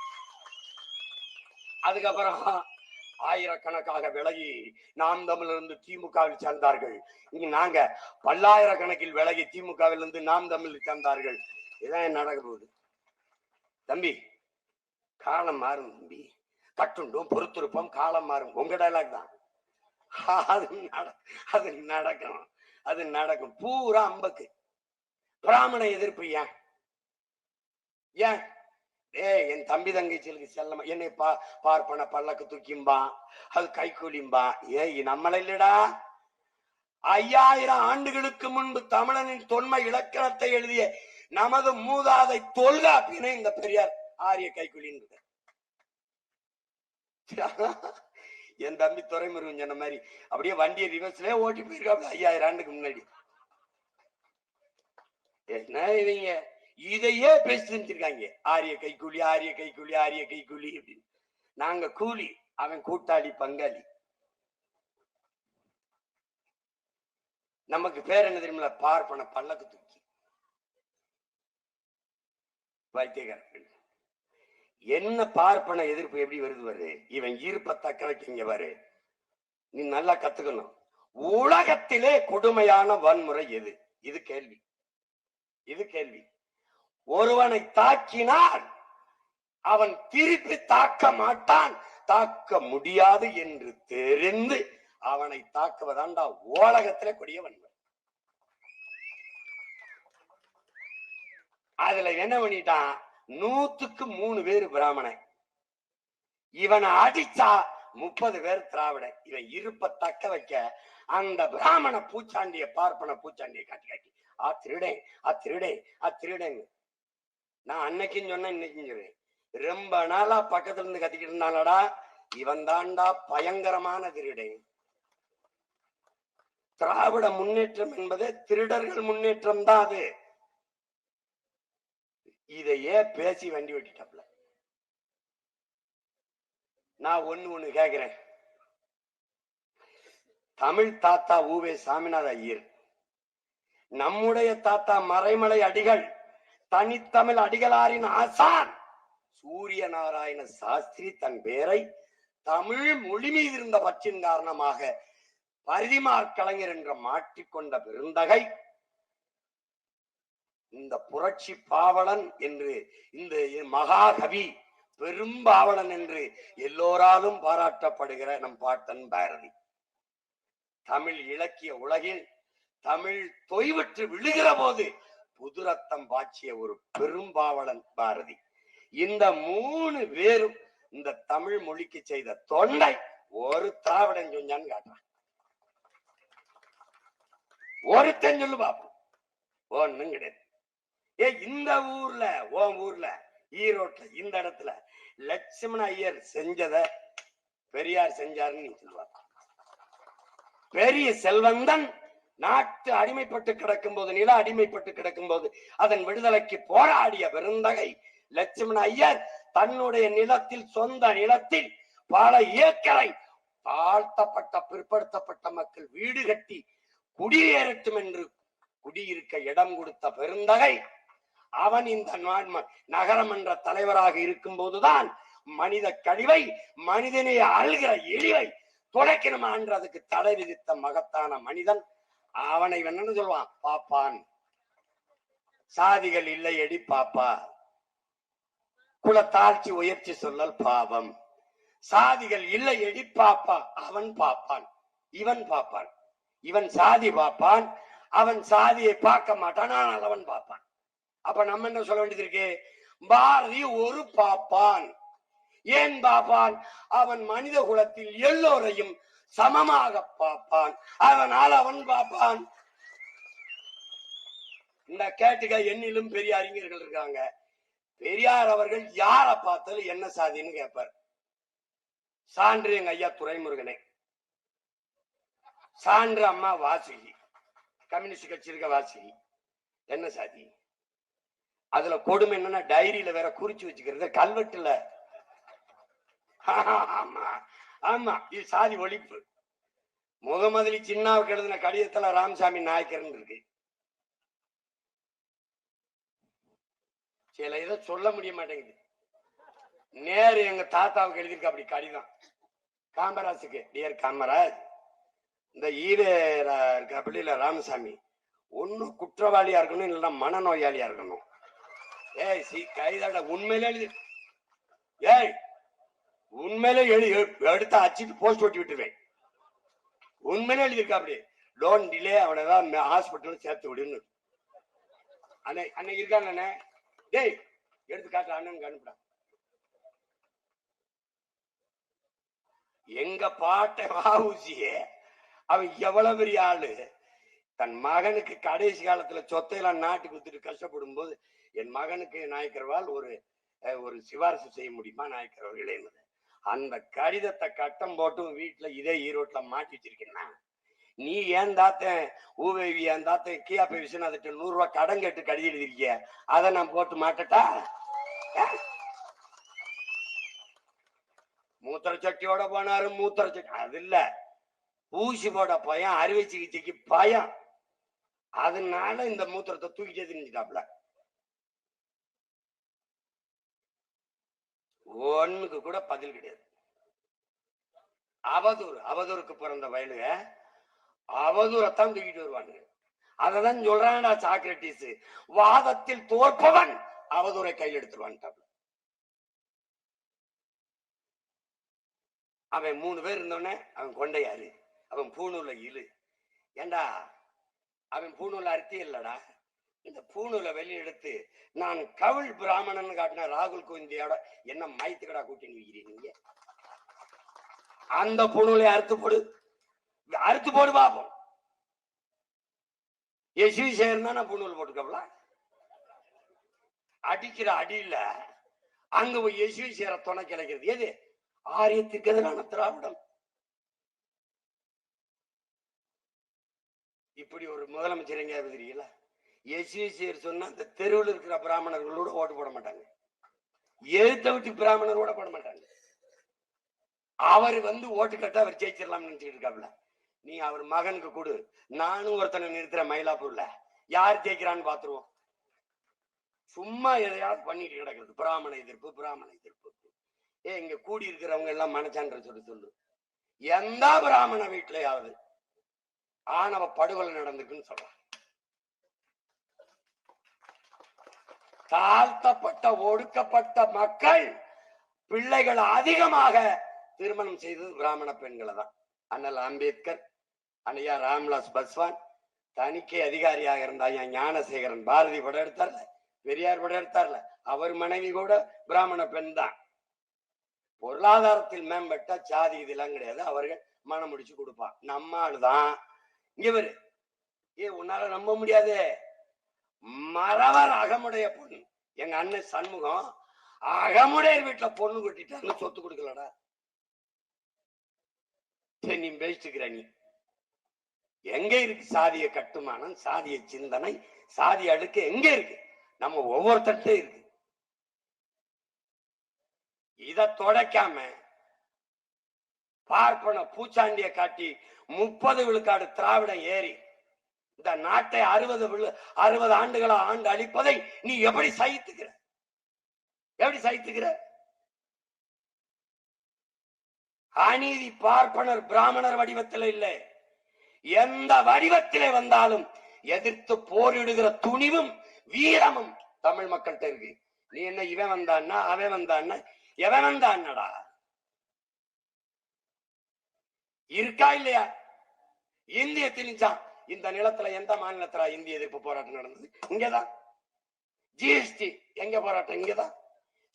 அதுக்கப்புறம் ஆயிரக்கணக்காக விலகி நாம் தமிழிலிருந்து திமுகவில் சேர்ந்தார்கள். இங்க நாங்க பல்லாயிரக்கணக்கில் விலகி திமுகவில் இருந்து நாம் தமிழில் சேர்ந்தார்கள். இதான் நடக்க போகுது தம்பி. காலம் மாறும் தம்பி, கட்டுண்டும் பொறுத்திருப்போம், காலம் மாறும். உங்க டைலாக் தான். அது நடக்கும், அது நடக்கும். பூரா அம்பக்கு பிராமண எதிர்ப்பு. ஏன் ஏன் என் தம்பி தங்கச்சிகளுக்கு செல்லமா என்னை பார்ப்பன பல்லக்கு தூக்கிம்பான், அது கைக்கூலிம்பா. நம்மள இல்லடா, 5000 ஆண்டுகளுக்கு முன்பு தமிழனின் தொன்மை இலக்கணத்தை எழுதிய நமது மூதாதை தொல்காப்பினை இந்த பெரியார் ஆரிய கைக்கூலின்னு. என் தம்பி துறைமுருகன் சொன்ன மாதிரி அப்படியே வண்டியை ரிவர்ஸ்லயே ஓட்டி போயிருக்காங்க 5000 ஆண்டுக்கு முன்னாடி. என்ன இவங்க இதையே பேசி செஞ்சிருக்காங்க, ஆரிய கைக்கூலி ஆரிய கைக்கூலி ஆரிய கைக்கூலி அப்படின்னு. நாங்க கூலி, அவன் கூட்டாளி பங்காளி. நமக்கு பேர் என்ன தெரியுமில்ல, பார்ப்பன பல்லக்கு தூக்கி. வைத்தியகாரர்கள் என்ன பார்ப்பன எதிர்ப்பு எப்படி வருது வருது, இவன் ஈர்ப்ப தக்க வைக்க பாரு. நீ நல்லா கத்துக்கணும். உலகத்திலே கொடுமையான வன்முறை எது? இது கேள்வி, இது கேள்வி. ஒருவனை தாக்கினால் அவன் திருப்பி தாக்க மாட்டான், தாக்க முடியாது என்று தெரிந்து அவனை தாக்குவதாண்டா உலகத்திலே கொடிய வன்முறை. அதுல என்ன பண்ணிட்டான், 100க்கு 3 பேர் பிராமணன், இவனை அடிச்சா 30 பேர் திராவிடன். இவன் இருப்ப தக்க வைக்க அந்த பிராமண பூச்சாண்டிய பார்ப்பன பூச்சாண்டியை காட்டி காட்டி திருடேன் திருடேன் திருடேன். நான் அன்னைக்கும் சொன்னேன், இன்னைக்கும் சொல்றேன். ரொம்ப நாளா பக்கத்துல இருந்து கத்திக்கிட்டு இருந்தாலடா, இவன் தாண்டா பயங்கரமான திருடேன். திராவிட முன்னேற்றம் என்பது திருடர்கள் முன்னேற்றம் தான். அது இதையே பேசி வண்டி வெட்டிட்டாப்ல. நான் ஒண்ணு கேக்குறேன். தமிழ் தாத்தா ஊவே சாமிநாத ஐயர், நம்முடைய தாத்தா மறைமலை அடிகள், தனித்தமிழ் அடிகளாரின் ஆசான் சூரிய நாராயண சாஸ்திரி தன் பேரை தமிழ் மொழி மீது இருந்த பற்றின் காரணமாக பரிதிமாற் கலைஞர் என்ற மாற்றிக்கொண்ட பெருந்தகை இந்த புரட்சி பாவலன் என்று, இந்த மகாகவி பெரும்பாவலன் என்று எல்லோராலும் பாராட்டப்படுகிற நம் பாட்டன் பாரதி. தமிழ் இலக்கிய உலகில் தமிழ் தொய்வற்று விழுகிற போது புது ரத்தம் பாய்ச்சிய ஒரு பெரும்பாவலன் பாரதி. இந்த 3 பேரும் இந்த தமிழ் மொழிக்கு செய்த தொண்டை ஒரு திராவிடன் செஞ்சான்னு காட்டுறான். ஒருத்தன் சொல்லு பாப்போம், ஒண்ணும் கிடையாது. இந்த ஊர்ல, உன் ஊர்ல ஈரோட்ல இந்த இடத்துல லட்சுமண ஐயர் செஞ்சத பெரியார் செஞ்சாருன்னு நீ சொல்லுவாங்க. பெரிய செல்வந்தன் நாட்டு அடிமைப்பட்டு கிடக்கும் போது, நில அடிமைப்பட்டு கிடக்கும் போது அதன் விடுதலைக்கு போராடிய பெருந்தகை லட்சுமண ஐயர் தன்னுடைய நிலத்தில், சொந்த நிலத்தில் பல ஏக்கரை தாழ்த்தப்பட்ட பிற்படுத்தப்பட்ட மக்கள் வீடு கட்டி குடியேறட்டும் என்று குடியிருக்க இடம் கொடுத்த பெருந்தகை அவன். இந்த நகரமன்ற தலைவராக இருக்கும் போதுதான் மனித கழிவை, மனிதனை அழுகிற எலிவை துடைக்கணுமான்றதுக்கு தடை விதித்த மகத்தான மனிதன் அவனை என்னன்னு சொல்லுவான், பாப்பான். சாதிகள் இல்லை எடி பாப்பா, குல தாழ்ச்சி உயர்ச்சி சொல்லல் பாவம். சாதிகள் இல்லை எடி பாப்பா, அவன் பாப்பான், இவன் பாப்பான். இவன் சாதி பாப்பான், அவன் சாதியை பார்க்க மாட்டான், ஆனால் அவன் பாப்பான். அப்ப நம்ம என்ன சொல்ல வேண்டியது இருக்கு? பாரதி ஒரு பாப்பான். ஏன் பாப்பான்? அவன் மனித குலத்தில் எல்லோரையும் சமமாக பார்ப்பான், அதனால் அவன் பாப்பான். இந்த கேட்டுக்க எண்ணிலும் பெரிய அறிஞர்கள் இருக்காங்க. பெரியார் அவர்கள் யார பார்த்தாலும் என்ன சாதின்னு கேட்பார். சான்று எங்க ஐயா துரைமுருகனை, சான்று அம்மா வாசுகி, கம்யூனிஸ்ட் கட்சி இருக்க வாசுகி, என்ன சாதி? அதுல கொடுமை என்னன்னா டைரியில வேற குறிச்சு வச்சுக்கிறது, கல்வெட்டுல. ஆமா ஆமா, இது சாதி ஒழிப்பு. முகமதுலி சின்னாவுக்கு எழுதின கடிதத்துல ராமசாமி நாயக்கர் இருக்கு. சில இதை சொல்ல முடிய மாட்டேங்குது. நேரு எங்க தாத்தாவுக்கு எழுதியிருக்க அப்படி கடிதம், காமராஜுக்கு. டியர் காமராஜ், இந்த ஈவேரா இருக்க அப்படி இல்ல ராமசாமி, ஒண்ணு குற்றவாளியா இருக்கணும், இல்லைன்னா மனநோயாளியா இருக்கணும். ஏய் கைதாட உண்மையிலே எழுதி, ஏய் உண்மையிலே எடுத்து அச்சிட்டு போஸ்ட் ஒட்டி விட்டுருவேன். உண்மையிலே எழுதியிருக்கா அப்படி, டோன்ட் டிலே, அவனதான் ஹாஸ்பிட்டல் சேர்த்து விடுன்னு. அன்னைக்கு இருக்காங்க, டேய் எடுத்து காட்டு அண்ணனுக்கு அனுப்புடா. எங்க பாட்டை வாவுசியே அவன் எவ்வளவு பெரிய ஆளு. தன் மகனுக்கு கடைசி காலத்துல சொத்தையெல்லாம் நாட்டு கொடுத்துட்டு கஷ்டப்படும் போது, என் மகனுக்கு நாயக்கர்வால் ஒரு சிபாரிசு செய்ய முடியுமா நாயக்கர்களே? அந்த கடிதத்தை கட்டம் போட்டும் வீட்டுல இதே ஈரோட்டுல மாட்டி வச்சிருக்கேன்னா, நீ ஏன் தாத்தன் ஊவேவி என் தாத்தன் கியாப்பை விஸ்வநாதன் 100 ரூபாய் கடன் கேட்டு கழுதி எழுதிருக்கிய, அதை நான் போட்டு மாட்டட்டா? மூத்திர சட்டியோட போனாரு, மூத்திர சட்டி அது இல்ல, ஊசி போட பயம், அறுவை சிகிச்சைக்கு பயம், அதனால இந்த மூத்திரத்தை தூக்கிட்டே திரிஞ்சுட்டாப்ல. ஒண்ணுக்கு கூட பதில் கிடையாது. அவதூறு, அவதூறுக்கு பிறந்த வயலுக அவதூறத்தான் தூக்கிட்டு வருவானுங்க. அததான் சொல்றான்டா சாக்ரட்டிஸ், வாதத்தில் தோற்பவன் அவதூறை கையில் எடுத்துருவான். அவன் 3 பேர் இருந்தோடனே அவன் கொண்டையாரு, அவன் பூணூல இழு. ஏண்டா அவன் பூணூல அர்த்தி இல்லடா, இந்த பூணூல வெளியே எடுத்து நான் கவுள் பிராமணன் காட்டின ராகுல் கோவிந்தியோட என்ன மயத்துக்கடா கூட்டின்னு வைக்கிறீங்க? அந்த பூணூலை அறுத்து போடு, அறுத்து போடு பாப்போம். எஸ்வி சேர்னா பூணூல் போட்டுக்கல, அடிக்கிற அடியில அங்க போய் எஸ்வி சேர துணை கிடைக்கிறது எது? ஆரியத்துக்கு எதிரான திராவிடம். இப்படி ஒரு முதலமைச்சர் எங்கேயாவது தெரியல? எஸ்வி சேர் சொன்னா அந்த தெருவில் இருக்கிற பிராமணர்களோட ஓட்டு போட மாட்டாங்க, எழுத்த விட்டு பிராமணரோட போட மாட்டாங்க. அவர் ஓட்டு கட்ட அவர் ஜெயிச்சிடலாம்னு நினைச்சிட்டு இருக்காப்ல. நீ அவர் மகனுக்கு கொடு, நானும் ஒருத்தனை நிறுத்துற மயிலாப்பூர்ல, யார் ஜெயிக்கிறான்னு பாத்துருவோம். சும்மா எதையாவது பண்ணிட்டு கிடக்குறது, பிராமண எதிர்ப்பு, பிராமண எதிர்ப்பு. இங்க கூடி இருக்கிறவங்க எல்லாம் மனச்சான்ற சொல்லு, எந்த பிராமண வீட்டுலயாவது ஆணவ படுகொலை நடந்துக்குன்னு சொல்றாங்க. தாழ்த்தப்பட்ட ஒடுக்கப்பட்ட மக்கள் பிள்ளைகள் அதிகமாக திருமணம் செய்தது பிராமண பெண்களை தான். அண்ணல் அம்பேத்கர், அண்ணையா ராம்விலாஸ் பஸ்வான், தணிக்கை அதிகாரியாக இருந்தா ஞானசேகரன், பாரதி படம் எடுத்தார்ல, பெரியார் படம் எடுத்தார்ல, அவர் மனைவி கூட பிராமண பெண் தான். பொருளாதாரத்தில் மேம்பட்ட சாதி இதெல்லாம் கிடையாது, அவர்கள் மனம் முடிச்சு கொடுப்பான். நம்ம ஆளுதான் இங்க வரு, உன்னால நம்ப முடியாது, மறவர் அகமுடைய பொண்ணு, எங்க அண்ணன் சண்முகம் அகமுடையர் வீட்டுல பொண்ணு கொட்டிட்டான்னு சொத்து கொடுக்கலடா. நீ பேசிக்கிற, நீ எங்க இருக்கு சாதிய கட்டுமானம், சாதிய சிந்தனை, சாதிய அடுக்கு எங்க இருக்கு? நம்ம ஒவ்வொருத்தட்டே இருக்கு. இத தொடக்காம பார்ப்பன பூச்சாண்டிய காட்டி 30 விழுக்காடு திராவிடம் ஏறி இந்த நாட்டை 60 ஆண்டுகளா ஆண்டு அளிப்பதை நீ எப்படி சகித்துக்கிற? எப்படி சகித்துக்கிற? அநீதி பார்ப்பனர் பிராமணர் வடிவத்தில் இல்லை, எந்த வடிவத்திலே வந்தாலும் எதிர்த்து போரிடுகிற துணிவும் வீரமும் தமிழ் மக்கள்கிட்ட இருக்கு. நீ என்ன இவன் வந்தான்னா அவன் வந்தான்னா எவன் வந்தான்னடா இருக்கா இல்லையா? இந்திய திணிச்சான். இந்த நிலத்துல எந்த மாநிலத்துல இந்திய எதிர்ப்பு போராட்டம் நடந்தது? இங்கதான். ஜிஎஸ்டி எங்க போராட்டம்? இங்கதான்.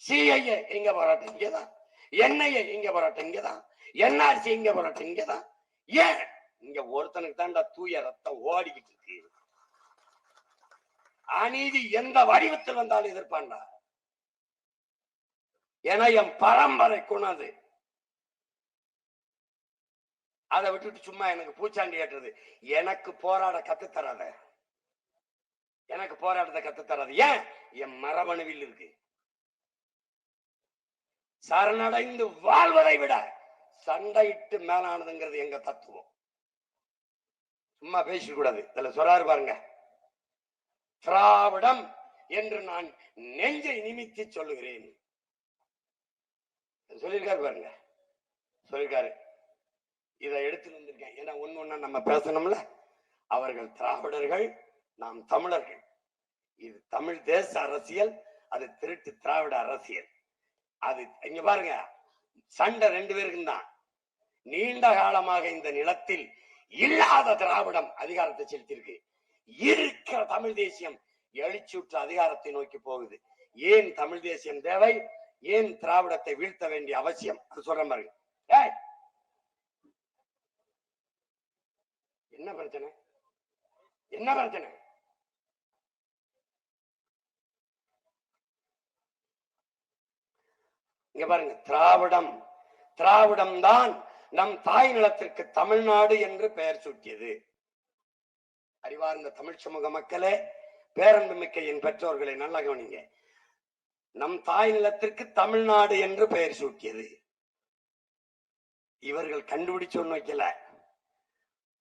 சிஐஏ எங்க போராட்டம்? இங்கதான். என்ஐஏ எங்க போராட்டம்? இங்கதான். என்ஆர்சி எங்க போராட்டம்? இங்கதான். ஏன் இங்க ஒருத்தனுக்கு தாண்டா தூய ரத்தம் ஓடிக்கிட்டு இருக்கு. அநீதி எந்த வடிவத்தில் வந்தாலும் எதிர்ப்பான்டா. ஏன்னா என் பரம்பரை குணது. அதை விட்டுட்டு சும்மா எனக்கு பூச்சாண்டி ஏற்றுறது. எனக்கு போராட கத்துத்தராத, எனக்கு போராட்டத்தை கத்துத்தராது. ஏன்? என் மரபணுவில் இருக்கு. சரணடைந்து வாழ்வதை விட சண்டையிட்டு மேலானதுங்கிறது எங்க தத்துவம். சும்மா பேசக்கூடாது. இதுல சொல்றாரு பாருங்க, திராவிடம் என்று நான் நெஞ்சை நிமித்தி சொல்லுகிறேன் சொல்லியிருக்காரு பாருங்க, சொல்லியிருக்காரு. இதை எடுத்து வந்திருக்கேன். ஏன்னா ஒண்ணு நம்ம பேசணும்ல. அவர்கள் திராவிடர்கள், நாம் தமிழர்கள். இது தமிழ் தேச அரசியல், அது திருட்டு திராவிட அரசியல். அது இங்க பாருங்க, சண்டை 2 பேருக்கும் தான். நீண்ட காலமாக இந்த நிலத்தில் இல்லாத திராவிடம் அதிகாரத்தை செலுத்தியிருக்கு. இருக்கிற தமிழ் தேசியம் எழுச்சியுற்ற அதிகாரத்தை நோக்கி போகுது. ஏன் தமிழ் தேசியம் தேவை? ஏன் திராவிடத்தை வீழ்த்த வேண்டிய அவசியம்? அது சொல்ற மாதிரி. என்ன பிரச்சனை? என்ன பிரச்சனை? இங்க பாருங்க, திராவிடம் தான் நம் தாய் நிலத்திற்கு தமிழ்நாடு என்று பெயர் சூட்டியது. அறிவார்ந்த தமிழ் சமூக மக்களே, பேரன்பு மிக்க என் பெற்றோர்களை நல்லா கவனிங்க. நம் தாய் நிலத்திற்கு தமிழ்நாடு என்று பெயர் சூட்டியது இவர்கள் கண்டுபிடிச்சு ஒண்ணு வைக்கல.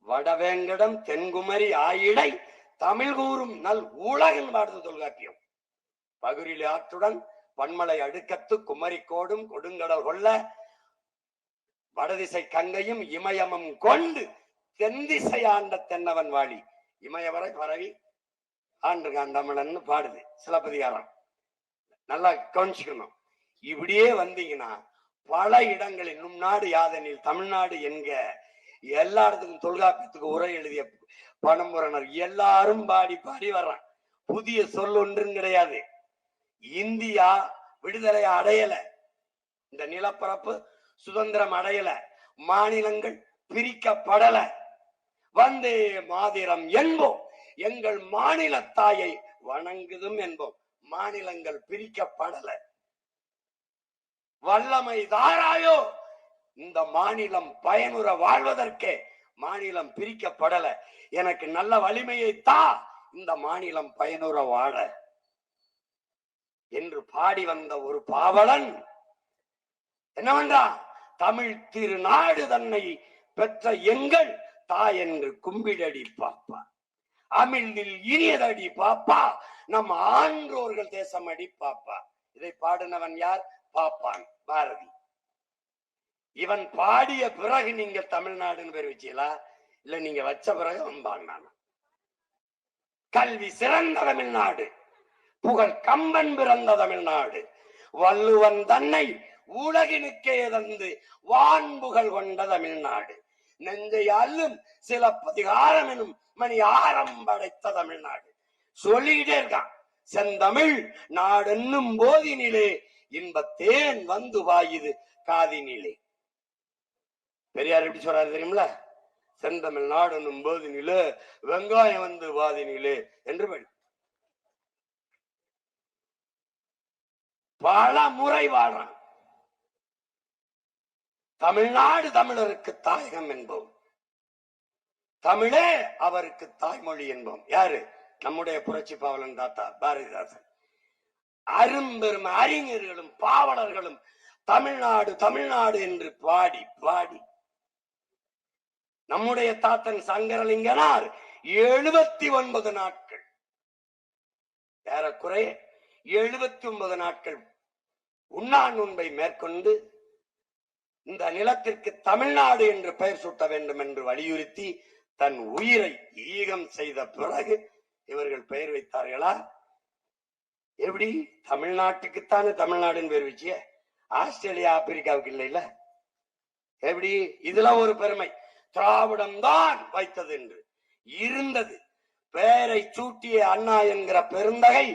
வடவேங்கடம் தென்குமரி ஆயிடை தமிழ் கூறும் நல் ஊழகன் பாடுது தொல்காப்பியம். பகுரில் ஆற்றுடன் பன்மலை அடுக்கத்து குமரிக்கோடும் கொடுங்கடல் கொள்ள வடதிசை கங்கையும் இமயமும் கொண்டு தென்திசை ஆண்ட தென்னவன் வாழி. இமயவரை பரவி ஆண்டு காண்டமலன் பாடுது சிலப்பதிகாரம். நல்லா கவனிச்சுக்கணும். இப்படியே வந்தீங்கன்னா பல இடங்களில் இன்னும் நாடு யாதெனில் தமிழ்நாடு என்க எல்லா இடத்துக்கும் தொல்காப்பியத்துக்கு உரை எழுதிய பணம்புறனர் எல்லாரும் பாடி பாடி வர்றான். புதிய சொல் ஒன்றும் கிடையாது. இந்தியா விடுதலை அடையல, இந்த நிலப்பரப்பு சுதந்திரம் அடையல, மாநிலங்கள் பிரிக்கப்படல. வந்தே மாதிரம் என்போம், எங்கள் மாநில தாயை வணங்குதும் என்போம். மாநிலங்கள் பிரிக்கப்படல. வல்லமை தாராயோ, இந்த மாநிலம் பயனுற வாழ்வதற்கே மாநிலம் பிரிக்கப்படல. எனக்கு நல்ல வலிமையை தா, இந்த மாநிலம் பயனுற வாழ என்று பாடி வந்த ஒரு பாவலன் என்னவென்றான்? தமிழ் திருநாடு தன்னை பெற்ற எங்கள் தாய் என்று கும்பிடடி பாப்பா, அமிழ்தில் இனியதடி பாப்பா, நம் ஆன்றோர்கள் தேசம் அடி பாப்பா. இதை பாடினவன் யார்? பாப்பான், பாரதி. இவன் பாடிய பிறகு நீங்க தமிழ்நாடுன்னு பேர் வச்சீங்களா? இல்ல நீங்க வச்ச பிறகு அவன் பாடினான். கல்வி சிறந்த தமிழ்நாடு, புகழ் கம்பன் பிறந்த தமிழ்நாடு, வள்ளுவன் தன்னை உலகினுக்கே தந்து வான்புகழ் கொண்ட தமிழ்நாடு, நெஞ்சை அல்லும் சிலப்பதிகாரம் எனும் மணி ஆரம் படைத்த தமிழ்நாடு. சொல்லிக்கிட்டே இருக்கான். செந்தமிழ் நாடென்னும் போதினிலே இன்பத்தேன் வந்து வாயுது காதினிலே. பெரியார் எப்படி சொல்றாரு தெரியுமில? செந்தமிழ் நாடென்னும் போதினிலே வெங்காயம் வந்து வாதினிலே என்று பல முறை வாழ்றான். தமிழ்நாடு தமிழருக்கு தாயகம் என்போம், தமிழே அவருக்கு தாய்மொழி என்போம். யாரு? நம்முடைய புரட்சி பாவலன் தாத்தா பாரதிதாசன். அரும்பெரும் அறிஞர்களும் பாவலர்களும் தமிழ்நாடு தமிழ்நாடு என்று பாடி பாடி நம்முடைய தாத்தன் சங்கரலிங்கனார் 79 நாட்கள், ஏறக்குறைய 79 நாட்கள் உண்ணா நோன்பை மேற்கொண்டு இந்த நிலத்திற்கு தமிழ்நாடு என்று பெயர் சூட்ட வேண்டும் என்று வலியுறுத்தி தன் உயிரை ஈகம் செய்த பிறகு இவர்கள் பெயர் வைத்தார்களா? எப்படி? தமிழ்நாட்டுக்குத்தானே தமிழ்நாடுன்னு பேர் வச்சிய, ஆஸ்திரேலியா ஆப்பிரிக்காவுக்கு இல்லை இல்ல? எப்படி? இதுல ஒரு பெருமை, திராவிடம் தான் வைத்தது என்று இருந்தது. பெயரை சூட்டிய அண்ணா என்கிற பெருந்தகை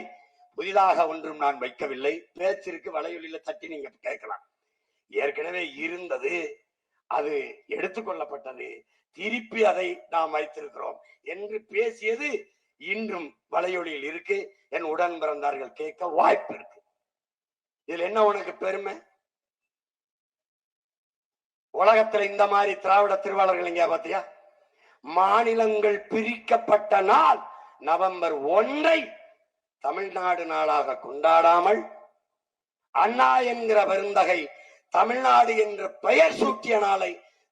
புதிதாக ஒன்றும் நான் வைக்கவில்லை. பேச்சிற்கு வலையொலியில தட்டி நீங்க கேட்கலாம். ஏற்கனவே இருந்தது, அது எடுத்துக்கொள்ளப்பட்டது, திருப்பி அதை நாம் வைத்திருக்கிறோம் என்று பேசியது இன்றும் வலையொலியில் இருக்கு. என் உடன் பிறந்தார்கள் கேட்க வாய்ப்பு இருக்கு. இதுல என்ன உனக்கு பெருமை? உலகத்துல இந்த மாதிரி திராவிட திருவாளர்கள் எங்கேயா பாத்தியா? மாநிலங்கள் பிரிக்கப்பட்ட நாள் நவம்பர் 1 தமிழ்நாடு நாளாக கொண்டாடாமல் அண்ணா என்கிற பெருந்தகை தமிழ்நாடு என்ற பெயர் சூட்டிய நாளை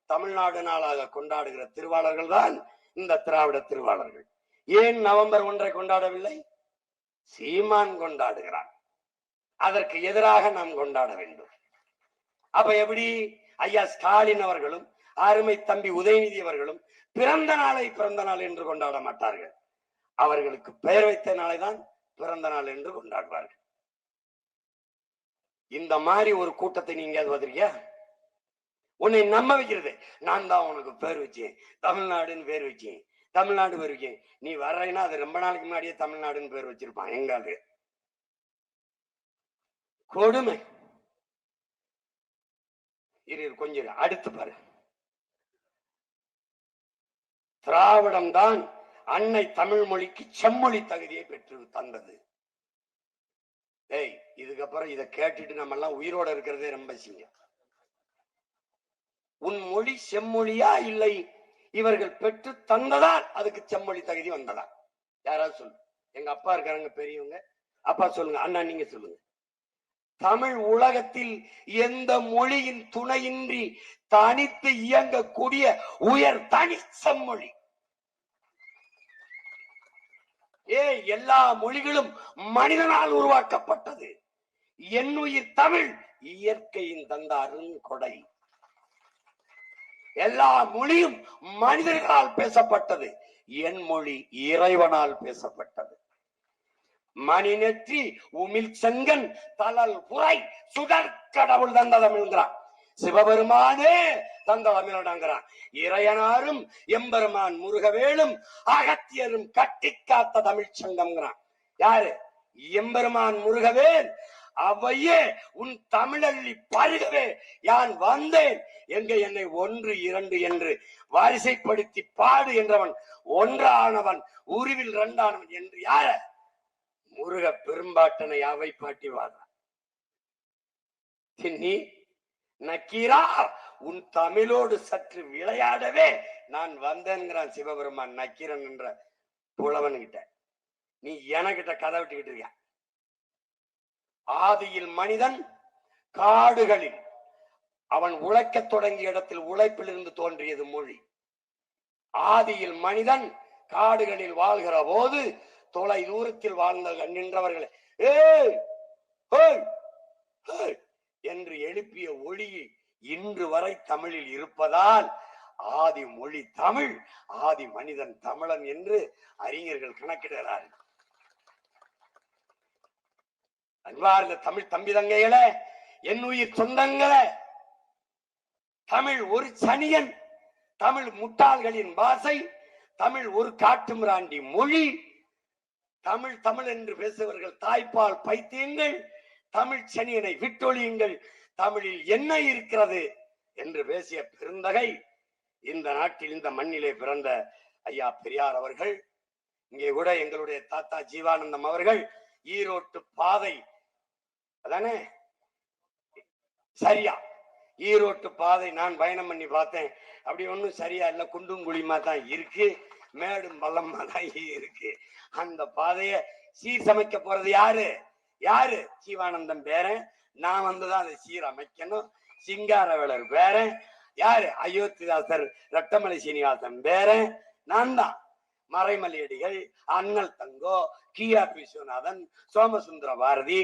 தமிழ்நாடு நாளாக கொண்டாடுகிற திருவாளர்கள் தான் இந்த திராவிட திருவாளர்கள். ஏன் நவம்பர் 1 கொண்டாடவில்லை? சீமான் கொண்டாடுகிறான். அதற்கு எதிராக நாம் கொண்டாட வேண்டும். அப்ப எப்படி? ஐயா ஸ்டாலின் அவர்களும் அருமை தம்பி உதயநிதி அவர்களும் பிறந்த நாளை பிறந்த நாள் என்று கொண்டாட மாட்டார்கள். அவர்களுக்கு பெயர் வைத்த நாளை தான் பிறந்த நாள் என்று கொண்டாடுவார்கள். இந்த மாதிரி ஒரு கூட்டத்தை நீங்க பார்த்திருக்கியா? உன்னை நம்ப வைக்கிறது, நான் தான் உனக்கு பேர் வச்சேன், தமிழ்நாடுன்னு பேர் வச்சேன், தமிழ்நாடு பேர் வச்சேன். நீ வர்றேன்னா அது ரொம்ப நாளைக்கு முன்னாடியே தமிழ்நாடுன்னு பேர் வச்சிருப்பான். எங்காது கொடுமை. கொஞ்சம் அடுத்து பாரு. திராவிடம் தான் அன்னை தமிழ் மொழிக்கு செம்மொழி தகுதியை பெற்று தந்தது. இதுக்கப்புறம் இதை கேட்டுட்டு நம்ம எல்லாம் உயிரோட இருக்கிறதே ரொம்ப சிங்கம். உன் மொழி செம்மொழியா இல்லை இவர்கள் பெற்று தந்ததால் அதுக்கு செம்மொழி தகுதி வந்ததா? யாராவது சொல்லு. எங்க அப்பா இருக்காங்க பெரியவங்க, அப்பா சொல்லுங்க, அண்ணா நீங்க சொல்லுங்க. தமிழ் உலகத்தில் எந்த மொழியின் துணையின்றி தனித்து இயங்கக்கூடிய உயர் தனி செம்மொழி. எல்லா மொழிகளும் மனிதனால் உருவாக்கப்பட்டது. என்னுயிர் தமிழ் இயற்கையின் தந்த அருங்கொடை. எல்லா மொழியும் மனிதர்களால் பேசப்பட்டது. என் மொழி இறைவனால் பேசப்பட்டது. மணி நெற்றி உமிழ் செங்கன் தலல் புரை சுடர் கடவுள் தந்த தமிழ்ங்கிறான். சிவபெருமானே தந்த தமிழடாங்கிறான். இறையனாரும் எம்பெருமான் முருகவேலும் அகத்தியரும் கட்டி காத்த தமிழ் சங்கம்ங்கிறான். யாரு? எம்பெருமான் முருகவேல். அவையே உன் தமிழள்ளி பருகவே யான் வந்தேன் எங்க என்னை 1 2 என்று வரிசைப்படுத்தி பாடு என்றவன் ஒன்றானவன் உருவில் 2ஆனவன் என்று யார? முருக பெரும்பாட்டனை அவை பாட்டி வாழ தின்னி நக்கீரா உன் தமிழோடு சற்று விளையாடவே நான் வந்தேன்கிறான் சிவபெருமான் நக்கீரன் என்ற புலவன் கிட்ட. நீ எனக்கிட்ட கதை விட்டுக்கிட்டு இருக்க. ஆதியில் மனிதன் காடுகளில் அவன் உழைக்க தொடங்கிய இடத்தில் உழைப்பிலிருந்து தோன்றியது மொழி. ஆதியில் மனிதன் காடுகளில் வாழ்கிற போது தொலை தூரத்தில் வாழ்ந்த நின்றவர்களை என்று எழுப்பிய ஒளி இன்று வரை தமிழில் இருப்பதால் ஆதி மொழி தமிழ், ஆதி மனிதன் தமிழன் என்று அறிஞர்கள் கணக்கிடுகிறார்கள். அன்பார்ந்த தமிழ் தம்பி தங்கைகளே, என் உயிர் சொந்தங்களே, தமிழ் ஒரு சனியன், தமிழ் முட்டாள்களின் பாசை, தமிழ் ஒரு காட்டு மிராண்டி மொழி, தமிழ் தமிழ் என்று பேசுபவர்கள் தாய்ப்பால் பைத்தியங்கள், தமிழ் சனியனை விட்டொழியுங்கள், தமிழில் என்ன இருக்கிறது என்று பேசிய பெருந்தகை இந்த நாட்டில் இந்த மண்ணிலே பிறந்த ஐயா பெரியார் அவர்கள். இங்கே கூட எங்களுடைய தாத்தா ஜீவானந்தம் அவர்கள் ஈரோட்டு பாதை அதானே சரியா? ஈரோட்டு பாதை நான் பயணம் பண்ணி பார்த்தேன். அப்படி ஒண்ணும் சரியா இல்ல, குண்டும் குழிமா தான் இருக்கு, மேடும் பள்ளமா தான் இருக்கு. அந்த பாதைய சீர்சமைக்க போறது யாரு? யாரு? ஜீவானந்தம் பேரன் நான் வந்துதான் அதை சீரமைக்கணும். சிங்காரவேலர் வேற, யாரு அயோத்திதாசர் ரட்டமலை சீனிவாசன் வேற, நான் தான். மறைமலையடிகள், அண்ணல் தங்கோ, கிஆர் விஸ்வநாதன், சோமசுந்தர பாரதி,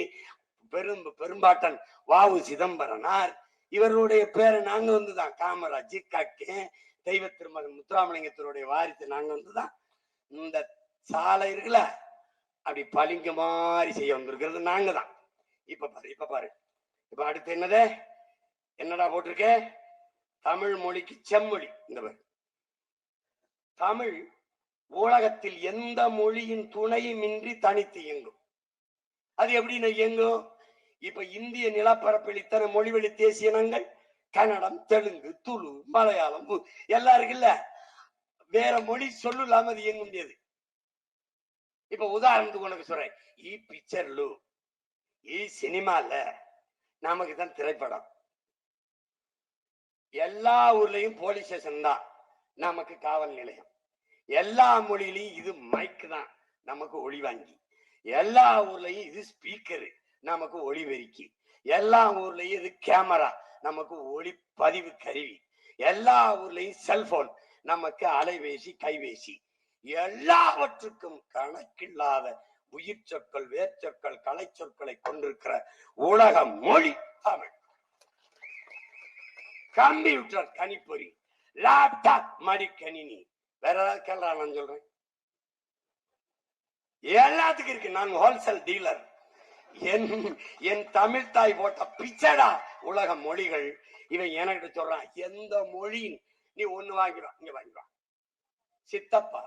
பெரும்பாட்டன் வாவு சிதம்பரனார், இவர்களுடைய பேரை நாங்க வந்துதான். காமராஜ், கக்கே, தெய்வ திருமகன் முத்துராமலிங்கத்தினுடைய வாரிசு நாங்க வந்துதான். இந்த சாலை இருக்குல்ல, அப்படி பளிங்கு மாதிரி செய்ய வந்திருக்கிறது நாங்க தான். இப்ப பாரு இப்ப அடுத்து என்னடா போட்டிருக்க? தமிழ் மொழிக்கு செம்மொழி. இந்த பாரு, தமிழ் உலகத்தில் எந்த மொழியின் துணையும் இன்றி தனித்து இயங்கும். அது எப்படி இயங்கும்? இப்ப இந்திய நிலப்பரப்பில் இத்தனை மொழிவழி தேசிய இனங்கள், கன்னடம், தெலுங்கு, துளு, மலையாளம் எல்லாம் இருக்குல்ல. வேற மொழி சொல்லு இல்லாம அது இயங்க முடியாது. இப்ப உதாரணத்துக்கு உனக்கு சொல்றேன், பிக்சர்லு சினிமால நமக்கு தான் திரைப்படம். எல்லா ஊர்லயும் போலீஸ் ஸ்டேஷன் தான் நமக்கு காவல் நிலையம். எல்லா மொழியிலையும் இது மைக்கு தான் நமக்கு ஒளி வாங்கி. எல்லா ஊர்லயும் இது ஸ்பீக்கரு நமக்கு ஒளிபெருக்கி. எல்லா ஊர்லயும் இது கேமரா நமக்கு ஒளி பதிவு கருவி. எல்லா ஊர்லயும் செல்போன் நமக்கு அலைபேசி, கைபேசி. எல்லாவற்றுக்கும் கணக்கில்லாத உயிர் சொற்கள், வேர்ச்சொற்கள், கலை சொற்களை கொண்டிருக்கிற உலக மொழி தமிழ். கம்ப்யூட்டர் கணிப்பொறி, லேப்டாப் மடிக்கணினி, வேற ஏதாவது கேள்றா? நான் சொல்றேன், எல்லாத்துக்கும் இருக்கு. நான் ஹோல்சேல் டீலர். என் தமிழ் தாய் போட்ட பிச்சடா உலக மொழிகள். இவன் எனக்கு சொல்றான், எந்த மொழியின் நீ ஒண்ணு வாங்கிடுவான், இங்க வாங்கிடுவான். சித்தப்பா,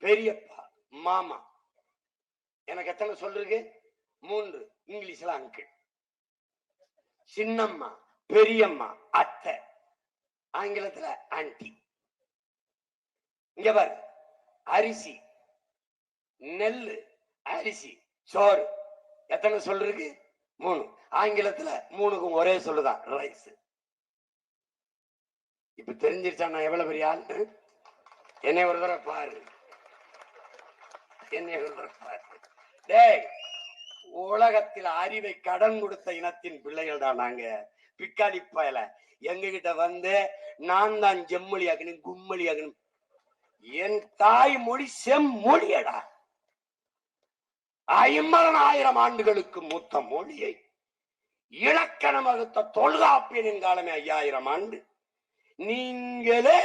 பெரியப்பா, மாமா. எனக்கு எத்தனை சொல்றது? 3. இங்கிலீஷ்ல அங்கிள். சின்னம்மா, பெரியம்மா, அத்தை. ஆங்கிலத்துல ஆன்டி. இங்க பாரு, அரிசி, நெல்லு, அரிசி, சோறு. எத்தனை சொல்றது? 3. ஆங்கிலத்துல 3க்கும் ஒரே சொல்லுதான், ரைஸ். இப்ப தெரிஞ்சிருச்சா நான் எவ்வளவு பெரிய ஆள்? என்னை ஒரு தடவை பாரு, என்னை ஒரு தடவை பாரு. டேய், உலகத்தில் அறிவை கடன் கொடுத்த இனத்தின் பிள்ளைகள் தான் நாங்க. பிக்காளி பயல எங்க கிட்ட வந்து நான் தான் செம்மொழி ஆக்கணும், கும்மொழி ஆக்கணும். என் தாய் மொழி செம்மொழியடா. 50,000 ஆண்டுகளுக்கு மூத்த மொழியை இலக்கணம் வகுத்த தொல்காப்பியனின் காலமே 5000 ஆண்டு. நீங்களே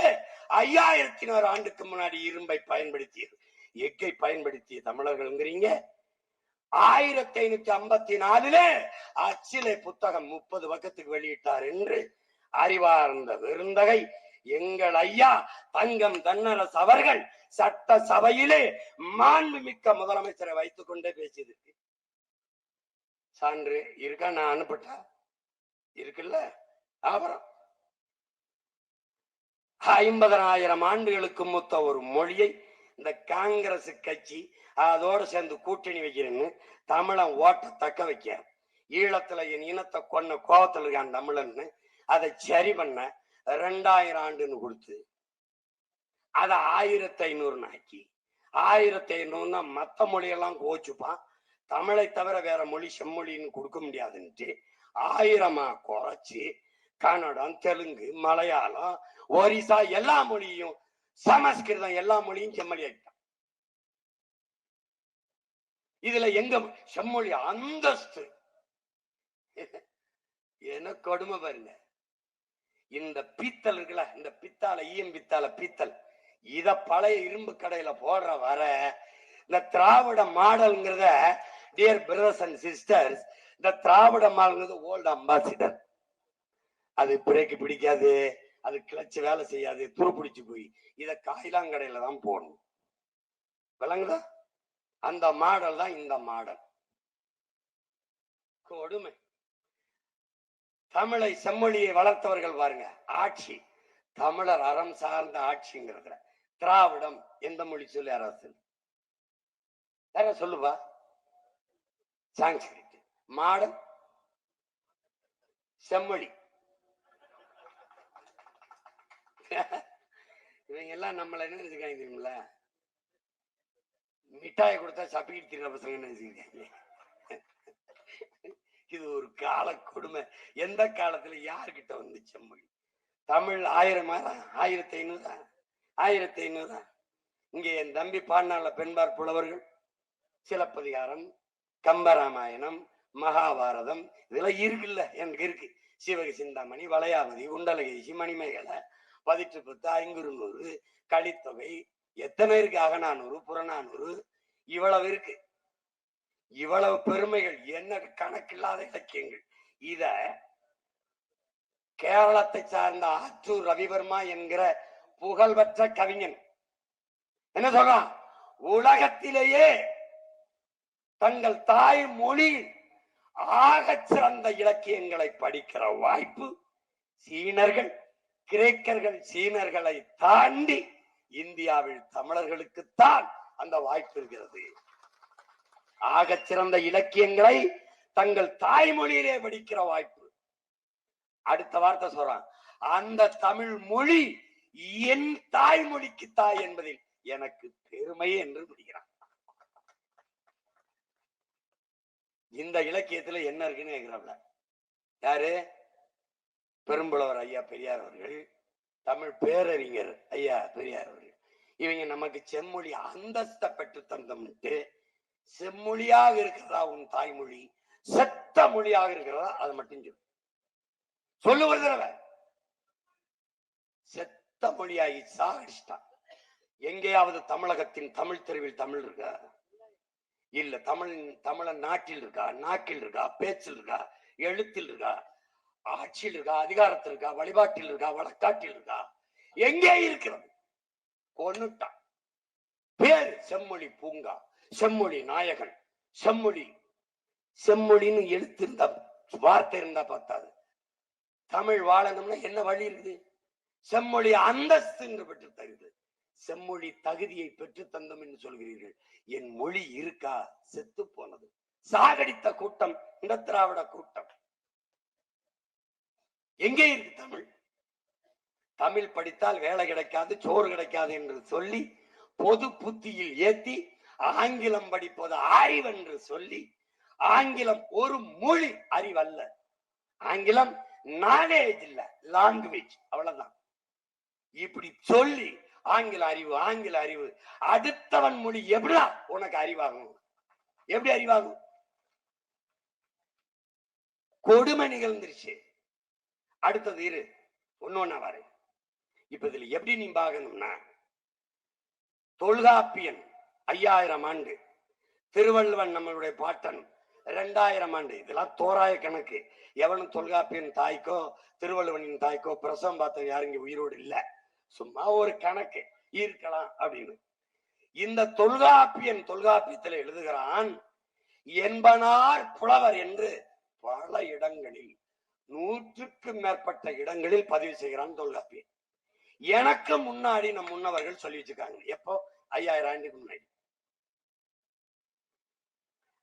5100 ஆண்டுக்கு முன்னாடி இரும்பை பயன்படுத்திய, எக்கை பயன்படுத்திய தமிழர்கள்ங்கிறீங்க. 1554 அச்சிலை புத்தகம் 30 பக்கத்துக்கு வெளியிட்டார் என்று அறிவார்ந்த விருந்தகை எங்கள் ஐயா தங்கம் தென்னரசு அவர்கள் சட்ட சபையிலே மாண்புமிக்க முதலமைச்சரை வைத்துக் கொண்டே பேசியது. சான்று இருக்கா? நான் அனுப்பிட்டா இருக்குல்ல. அப்புறம் 50,000 ஆண்டுகளுக்கு மூத்த ஒரு மொழியை இந்த காங்கிரஸ் கட்சி அதோட சேர்ந்து கூட்டணி வைக்கிறேன்னு தமிழன் ஓட்ட தக்க வைக்க, ஈழத்துல என் இனத்தை கொன்ன கோபத்தில் இருக்கான் தமிழன்னு அதை சரி பண்ண 2000 ஆண்டுன்னு கொடுத்து அதை 1500 ஆக்கி, 1500 மத்த மொழியெல்லாம் கோச்சுப்பான், தமிழை தவிர வேற மொழி செம்மொழின்னு கொடுக்க முடியாதுன்ட்டு 1000 குறைச்சி கன்னடம், தெலுங்கு, மலையாளம், ஒரிசா எல்லா மொழியும், சமஸ்கிருதம் எல்லா மொழியும் செம்மொழி ஆக்கிட்டான். இதுல எங்க செம்மொழி அந்தஸ்து என்ன கொடுமை பாருங்க. இந்த பீத்தல் இருக்குல்ல, இந்த பித்தால பித்தால பீத்தல், இத பழைய இரும்பு கடையில போடுற வர இந்த திராவிட மாடல்ங்கிறத, டியர் பிரதர்ஸ் அண்ட் சிஸ்டர்ஸ், இந்த திராவிட மாடல்ங்கிறது ஓல்டு அம்பாசிடர். அது பிரேக்கு பிடிக்காது, அது கிளச்சு வேலை செய்யாது, துருப்பிடிச்சு போய் இத காயிலாங்கடையில தான் போடணும். விளங்குதா? அந்த மாடல் தான் இந்த மாடல். கொடுமை. தமிழை செம்மொழியை வளர்த்தவர்கள் பாருங்க. ஆட்சி தமிழர் அறம் சார்ந்த ஆட்சிங்கிறத. திராவிடம் எந்த மொழி சொல்லி அரசு யார சொல்லுவா? சான்ஸ்கிரிட். மாடல் செம்மொழி. இவங்க எல்லாம் நம்மள என்ன நினைச்சுக்காங்க தெரியுமில்ல? மிட்டாயை கொடுத்தா சப்பிக்கிட்டு திரிற பசங்க நினைச்சுக்காங்க. இது ஒரு கால கொடுமை. எந்த காலத்துல யாருக்கிட்ட வந்து செம்மொழி? தமிழ் 1000 1500 1500. இங்கே என் தம்பி பாடினால பெண்பார் புலவர்கள் சிலப்பதிகாரம், கம்பராமாயணம், மகாபாரதம் இதெல்லாம் இருக்குல்ல, எனக்கு இருக்கு. சிவக சிந்தாமணி, வளையாபதி, குண்டலகேசி, மணிமேகலை, பதிற்று பத்து, ஐங்குறுநூறு, கலித்தொகை, எத்தனை இருக்கு, அகநானூறு, புறநானூறு, இவ்வளவு இருக்கு. இவ்வளவு பெருமைகள், என்ன கணக்கில்லாத இலக்கியங்கள். இத கேரளத்தை சார்ந்த ஆற்றூர் ரவிவர்மா என்கிற புகழ்பெற்ற கவிஞன் என்ன சொல்றான்? உலகத்திலேயே தங்கள் தாய் மொழியில் ஆகச் சிறந்த இலக்கியங்களை படிக்கிற வாய்ப்பு சீனர்கள், கிரேக்கர்கள், சீனர்களை தாண்டி இந்தியாவில் தமிழர்களுக்குத்தான் அந்த வாய்ப்பு இருக்கிறது. ஆகச் சிறந்த இலக்கியங்களை தங்கள் தாய்மொழியிலே படிக்கிற வாய்ப்பு. அடுத்த வார்த்தை சொல்றான், அந்த தமிழ் மொழி என் தாய்மொழிக்கு தாய் என்பதில் எனக்கு பெருமை என்று முடிகிறான். இந்த இலக்கியத்துல என்ன இருக்குன்னு கேட்கிறாப்ல. யாரு? பெரும்புலவர் ஐயா பெரியார் அவர்கள், தமிழ் பேரறிஞர் ஐயா பெரியார் அவர்கள். இவங்க நமக்கு செம்மொழி அந்தஸ்தை பெற்று தந்தம்ட்டு, செம்மொழியாக இருக்கிறதா உன் தாய்மொழி, செத்த மொழியாக இருக்கிறதா அதை மட்டும் சொல்லு ஒரு தடவை. செத்த மொழியாகி சாகடிச்சிட்டான். எங்கேயாவது தமிழகத்தின் தமிழ் தெருவில் தமிழ் இருக்கா? இல்ல. தமிழன் நாட்டில் இருக்கா? நாக்கில் இருக்கா? பேச்சில் இருக்கா? எழுத்தில் இருக்கா? ஆட்சியில் இருக்கா? அதிகாரத்தில் இருக்கா? வழிபாட்டில் இருக்கா? வழக்காட்டில் இருக்கா? எங்கே இருக்கிறது? கொன்னுட்டான். பேரு செம்மொழி பூங்கா, செம்மொழி நாயகன், செம்மொழின்னு எழுத்து இருந்தா, வார்த்தை இருந்தா பார்த்தாது. தமிழ் வாழணும்னா என்ன வழி இருக்குது? செம்மொழி அந்தஸ்து என்று பெற்று தருது. செம்மொழி தகுதியை பெற்று தந்தோம் என்று சொல்கிறீர்கள். என் மொழி இருக்கா? செத்து போனது. சாகடித்த கூட்டம் இந்த திராவிட கூட்டம். எங்கே இருக்கு தமிழ்? தமிழ் படித்தால் வேலை கிடைக்காது, சோறு கிடைக்காது என்று சொல்லி பொது புத்தியில் ஏத்தி ஆங்கிலம் படிப்பது அறிவென்று சொல்லி, ஆங்கிலம் ஒரு மொழி, அறிவல்ல. ஆங்கிலம் நாலேஜ் இல்ல, லாங்குவேஜ், அவ்வளவுதான். இப்படி சொல்லி ஆங்கில அறிவு, அடுத்தவன் மொழி எப்படா உனக்கு அறிவாகும்? எப்படி அறிவாகும்? கொடுமை நிகழ்ந்துருச்சு. அடுத்தது இரு, ஒன்னொன்னா வர. இப்ப இதுல எப்படி நீ பார்க்கணும்னா, தொல்காப்பியன் 5000 ஆண்டு, திருவள்ளுவன் நம்மளுடைய பாட்டன் 2000 ஆண்டு. இதெல்லாம் தோராய கணக்கு. எவனும் தொல்காப்பியன் தாய்க்கோ திருவள்ளுவனின் தாய்க்கோ பிரசவம் பார்த்த யாரும் இங்க உயிரோடு இல்ல. சும்மா ஒரு கணக்கு இருக்கலாம் அப்படின்னு. இந்த தொல்காப்பியத்தில் எழுதுகிறான், என்பனார் புலவர் என்று பல இடங்களில், 100க்கும் மேற்பட்ட இடங்களில் பதிவு செய்கிறான் தொல்காப்பியன். எனக்கு முன்னாடி நம் முன்னவர்கள் சொல்லி வச்சிருக்காங்க. எப்போ? 5000 ஆண்டுக்கு முன்னாடி.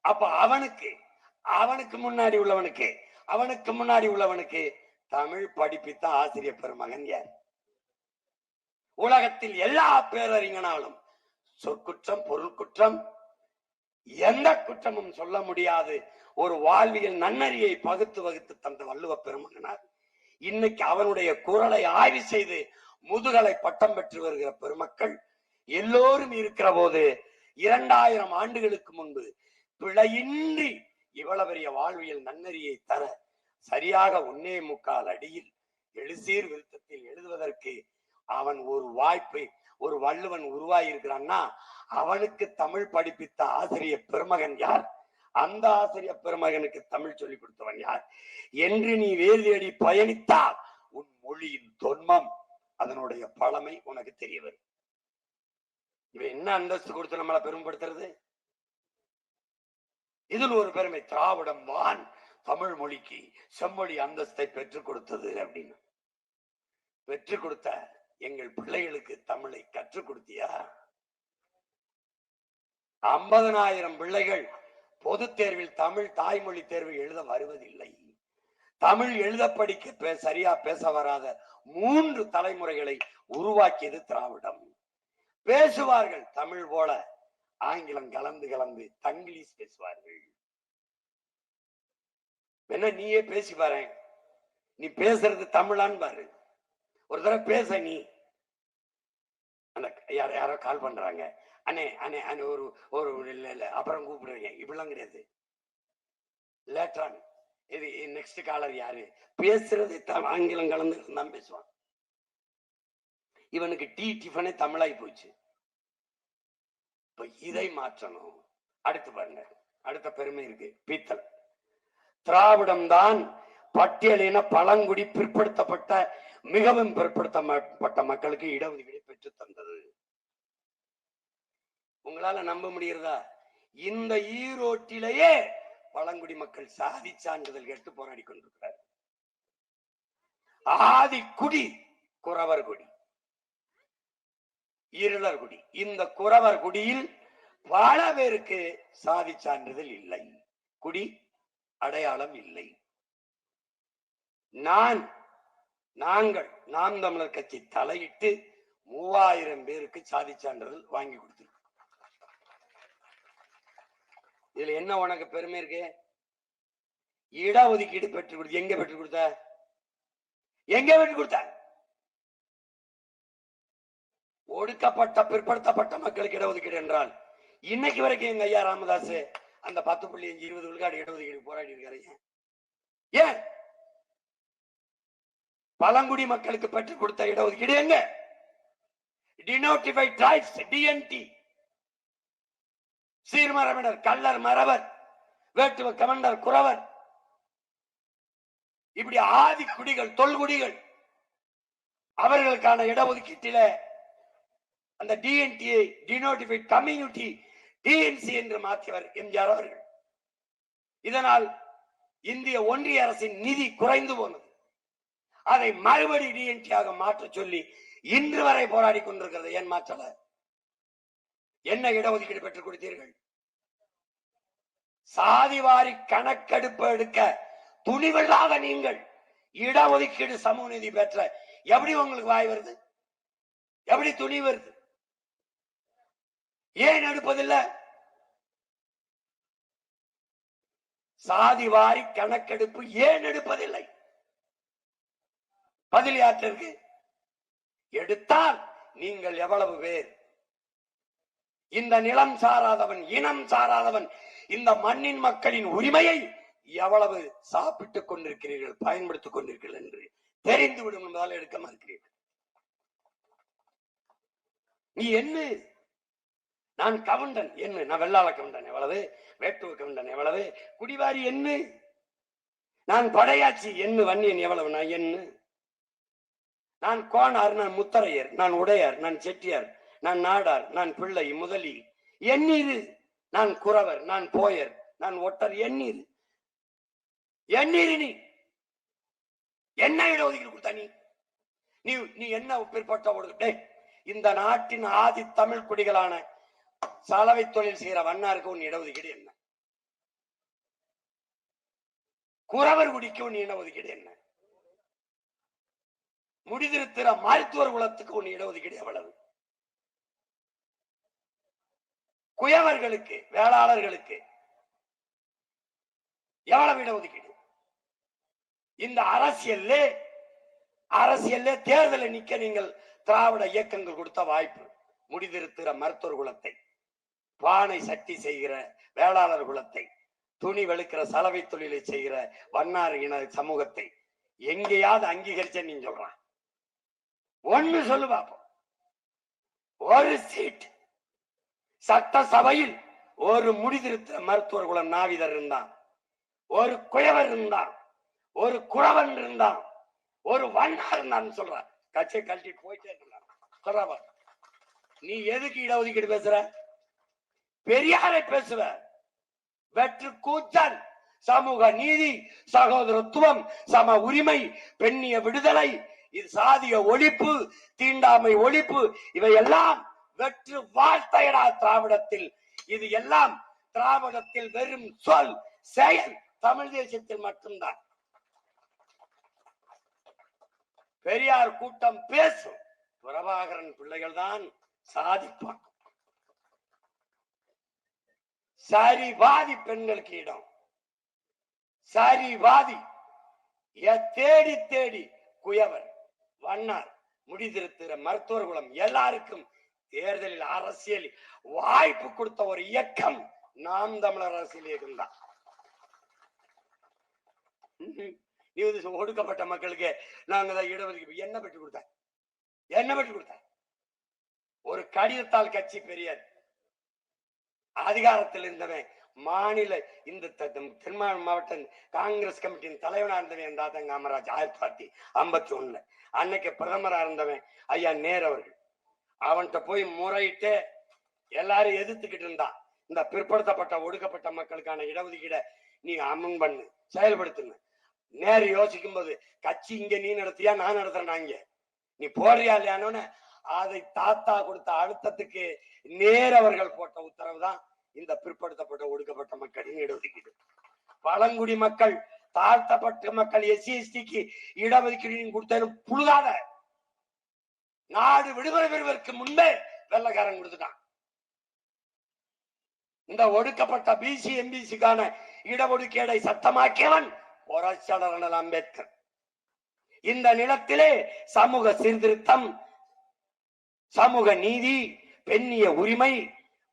அப்ப அவனுக்கு முன்னாடி உள்ளவனுக்கு தமிழ் படிப்பித்த ஆசிரியர் பெருமகன் யார்? உலகத்தில் எல்லா பேரறிஞனாலும் சொற்குற்றம், பொருள் குற்றம், எந்த குற்றமும் சொல்ல முடியாது ஒரு வாழ்வியல் நன்னறியை வகுத்து தந்த வள்ளுவ பெருமகனார் இன்னைக்கு அவனுடைய குரலை ஆய்வு செய்து முதுகலை பட்டம் பெற்று வருகிற பெருமக்கள் எல்லோரும் இருக்கிற போது 2000 ஆண்டுகளுக்கு முன்பு பிழையின்றி இவ்வளவு பெரிய வாழ்வியல் நன்னறியை தர சரியாக 1.25 அடியில் எழுசீர் விருத்தத்தில் எழுதுவதற்கு அவன் ஒரு வாய்ப்பை, ஒரு வள்ளுவன் உருவாகி இருக்கிறான்னா, அவனுக்கு தமிழ் படிப்பித்த ஆசிரியர் பெருமகன் யார்? அந்த ஆசிரியர் பெருமகனுக்கு தமிழ் சொல்லிக் கொடுத்தவன் யார் என்று நீ வேறு தேடி பயணித்தால் உன் மொழியின் தொன்மம், அதனுடைய பழமை உனக்கு தெரிய வரும். இவன் என்ன அந்தஸ்து கொடுத்து நம்மளை பெருமைப்படுத்துறது? இதில் ஒரு பெருமை, திராவிடம் வான் தமிழ் மொழிக்கு செம்மொழி அந்தஸ்தை பெற்றுக் கொடுத்தது அப்படின்னு. பெற்றுக் கொடுத்த எங்கள் பிள்ளைகளுக்கு தமிழை கற்றுக் கொடுத்தியா? 50,000 பிள்ளைகள் பொது தேர்வில் தமிழ் தாய்மொழி தேர்வு எழுத வருவதில்லை. தமிழ் எழுத படிக்க சரியா பேச வராத 3 தலைமுறைகளை உருவாக்கியது திராவிடம். பேசுவார்கள் தமிழ் போல, ஆங்கிலம் கலந்து தங்கிலீஷ் பேசுவார்கள். என்ன நீயே பேசி பாரு, நீ பேசுறது தமிழான்னு பாரு. ஒரு தடவை பேச நீ. அந்த யாரோ கால் பண்றாங்க, அண்ணே அண்ணே அண்ணே ஒரு ஒரு இல்ல அப்புறம் கூப்பிடுறீங்க, இப்படிலாம் கிடையாது. லேட்டரான் இது நெக்ஸ்ட் காலர் யாரு பேசுறது ஆங்கிலம் கலந்து தான் பேசுவான். இவனுக்கு டீ டிஃபனே தமிழாய் போச்சு. இப்ப இதை மாற்றணும். அடுத்து பாருங்க, அடுத்த பெருமை இருக்கு. பீத்தல் திராவிடம் தான் பட்டியலின பழங்குடி பிற்படுத்தப்பட்ட மிகவும் பிற்படுத்தப்பட்ட மக்களுக்கு இடஒதுக்கீடு பெற்று தந்தது. உங்களால நம்ப முடிகிறதா? இந்த ஈரோட்டிலேயே பழங்குடி மக்கள் சாதி சான்றிதழ் கேட்டு போராடி கொண்டிருக்கிறார். ஆதி குடி குறவர் குடி, இருளர் குடி. இந்த குறவர் குடியில் பல பேருக்கு சாதி சான்றிதழ் இல்லை, குடி அடையாளம் இல்லை. நாங்கள் நாம் தமிழர் கட்சி தலையிட்டு 3000 பேருக்கு சாதி சான்றிதழ் வாங்கி கொடுத்திருக்கோம். இதுல என்ன உனக்கு பெருமை இருக்கு? இடஒதுக்கீடு பெற்றுக் கொடுத்து எங்க பெற்றுக் கொடுத்த? எங்க பெற்றுக் கொடுத்த? ஒடுக்கப்பட்ட பிற்படுத்தப்பட்ட மக்களுக்கு இடஒதுக்கீடு என்றால் இன்னைக்கு வரைக்கும் எங்க ஐயா ராமதாஸ் அந்த 10.5 20 விழுக்காடு இடஒதுக்கீடு போராடி இருக்காரு. ஏன் பழங்குடி மக்களுக்கு பெற்றுக் கொடுத்த இடஒதுக்கீடு எங்க? Denotified tribes, DNT. சீர்மரபினர், கள்ளர், மறவர், வேட்டுவ கமண்டர், குறவர், இப்படி ஆதி குடிகள், தொல்குடிகள், அவர்களுக்கான இடஒதுக்கீட்டில அந்த டிஎன்டியை டினோட்டிஃபைட் கம்யூனிட்டி டிஎன்சி என்று மாற்றியவர் எம்ஜிஆர் அவர்கள். இதனால் இந்திய ஒன்றிய அரசின் நிதி குறைந்து போனது. அதை மறுபடி டிஎன்டியாக மாற்ற சொல்லி இன்று வரை போராடி கொண்டிருக்கிறது. ஏன் மாற்றல? என்ன இடஒதுக்கீடு பெற்றுக் கொடுத்தீர்கள்? சாதிவாரி கணக்கெடுப்பு எடுக்க துணிவில்லாத நீங்கள் இடஒதுக்கீடு சமூக நீதி பெற்ற எப்படி உங்களுக்கு வாய் வருது? எப்படி துணி வருது? ஏன் எடுப்பதில்லை? சாதிவாரி கணக்கெடுப்பு ஏன் எடுப்பதில்லை? பதில் யாற்றிற்கு? எடுத்தால் நீங்கள் எவ்வளவு பேர்? இந்த நிலம் சாராதவன், இனம் சாராதவன், இந்த மண்ணின் மக்களின் உரிமையை எவ்வளவு சாப்பிட்டுக் கொண்டிருக்கிறீர்கள், பயன்படுத்திக் கொண்டிருக்கிறீர்கள் என்று தெரிந்துவிடும் என்பதால் எடுக்க மறுக்கிறீர்கள். நீ என்ன? நான் கவுண்டன் என்ன? நான் வெள்ளாள கவுண்டன் எவ்வளவு, வேட்டுவ கவுண்டன் எவ்வளவு, குடிவாரி என்ன? நான் படையாச்சி என்ன, வன்னியன் எவ்வளவு, நான் என்ன? நான் கோனார், நான் முத்தரையர், நான் உடையார், நான் செட்டியார், நான் நாடார், நான் பிள்ளை, முதலி, எண்ணீரு. நான் குறவர், நான் போயர், நான் ஒட்டர், எண்ணீரு. எண்ணீரு. நீ என்ன இடஒதுக்கீடு கொடுத்தா? நீ என்ன பிற்பட்ட? இந்த நாட்டின் ஆதி தமிழ் குடிகளான சலவை தொழில் செய்கிற வண்ணாருக்கு உன் இடஒதுக்கீடு என்ன? குறவர் குடிக்கு உன் இடஒதுக்கீடு என்ன? முடிதிருத்திர மருத்துவர் குலத்துக்கு உன் இடஒதுக்கீடு எவ்வளவு? குயவர்களுக்கு, வேளாளர்களுக்கு எவ்வளவு இடஒதுக்கீடு? இந்த அரசியல்ல தேர்தலை நிக்க நீங்கள் திராவிட இயக்கங்கள் கொடுத்த வாய்ப்பு. முடிதிருத்திர மருத்துவர் குலத்தை, பானை சட்டி செய்கிற வேளாளர் குலத்தை, துணி வெளுக்கிற சலவை தொழிலை செய்கிற வண்ணார் இன சமூகத்தை எங்கேயாவது அங்கீகரிச்ச நீங்க சொல்றான்? ஒண்ணு சொல்லு பாப்போம். ஒரு சீட் சட்டசபையில் ஒரு முடிதிருத்த மருத்துவர் குலம் நாவிதர் இருந்தான், ஒரு குயவர் இருந்தான், ஒரு குறவன் இருந்தான், ஒரு வண்ணார் இருந்தான்னு சொல்ற. கட்சியை கழட்டிட்டு போயிட்டே இருந்தான். சொல்றா, நீ எதுக்கு இடஒதுக்கீடு பேசுற? பெரியாரை பேசுவ. வெற்று கூச்சல். சமூக நீதி, சகோதரத்துவம், சம உரிமை, பெண்ணிய விடுதலை, இது சாதிய ஒழிப்பு, தீண்டாமை ஒழிப்பு, இவையெல்லாம் வெற்று வார்த்தையடா திராவிடத்தில். இது எல்லாம் திராவிடத்தில் வெறும் சொல், செயல். தமிழ் தேசத்தில் மட்டும்தான். பெரியார் கூட்டம் பேசும், பிரபாகரன் பிள்ளைகள் தான் சாதிப்பான். சரிவாதி பெண்களுக்கு இடம், சரிவாதி, தேடி தேடி குயவர், வண்ணார், முடிதிருத்துற மருத்துவர் குலம் எல்லாருக்கும் தேர்தலில் அரசியலில் வாய்ப்பு கொடுத்த ஒரு இயக்கம் நாம் தமிழர் அரசியல் இயக்கம் தான். நீ வந்து ஒடுக்கப்பட்ட மக்களுக்கு நாங்க தான் இடஒதுக்கீடு என்ன பெற்று கொடுத்த, என்ன பெற்று கொடுத்த? ஒரு கடிதத்தால் கட்சி பெரியார், அதிகாரத்தில் இருந்தவன் மாநில இந்த திருமாவளவன் மாவட்ட காங்கிரஸ் கமிட்டியின் தலைவனா இருந்தவன் என் தாத்தா காமராஜ் 1951 அன்னைக்கு பிரதமரா இருந்தவன் ஐயா நேரு அவர்கள். அவன்கிட்ட போய் முறையிட்டு எல்லாரும் எதிர்த்துக்கிட்டு இருந்தான். இந்த பிற்படுத்தப்பட்ட ஒடுக்கப்பட்ட மக்களுக்கான இடஒதுக்கீட நீ அமன் பண்ணு, செயல்படுத்துங்க. நேரு யோசிக்கும் போது கட்சி இங்க நீ நடத்தியா நான் நடத்துறேன், இங்க நீ போடுறியா இல்லையானோன்னு அதை தாத்தா கொடுத்த அழுத்தத்துக்கு நேரு அவர்கள் போட்ட உத்தரவு தான் இந்த பிற்படுத்தப்பட்ட ஒடுக்கப்பட்ட மக்களின் இடஒதுக்கீடு. பழங்குடி மக்கள், தாழ்த்தப்பட்ட மக்கள், எஸ்சி எஸ்டிக்கு இடஒதுக்கீடு கொடுத்தாலும் புழுதாத. நாடு விடுதலை பெறுவதற்கு முன்பே வெள்ளக்காரன் கொடுத்துட்டான். இந்த ஒடுக்கப்பட்ட பிசி எம்பிசிக்கான இடஒதுக்கீடை சட்டமாக்கியவன் புரட்சியாளர் அண்ணல் அம்பேத்கர். இந்த நிலத்திலே சமூக சீர்திருத்தம், சமூக நீதி, பெண்ணிய உரிமை,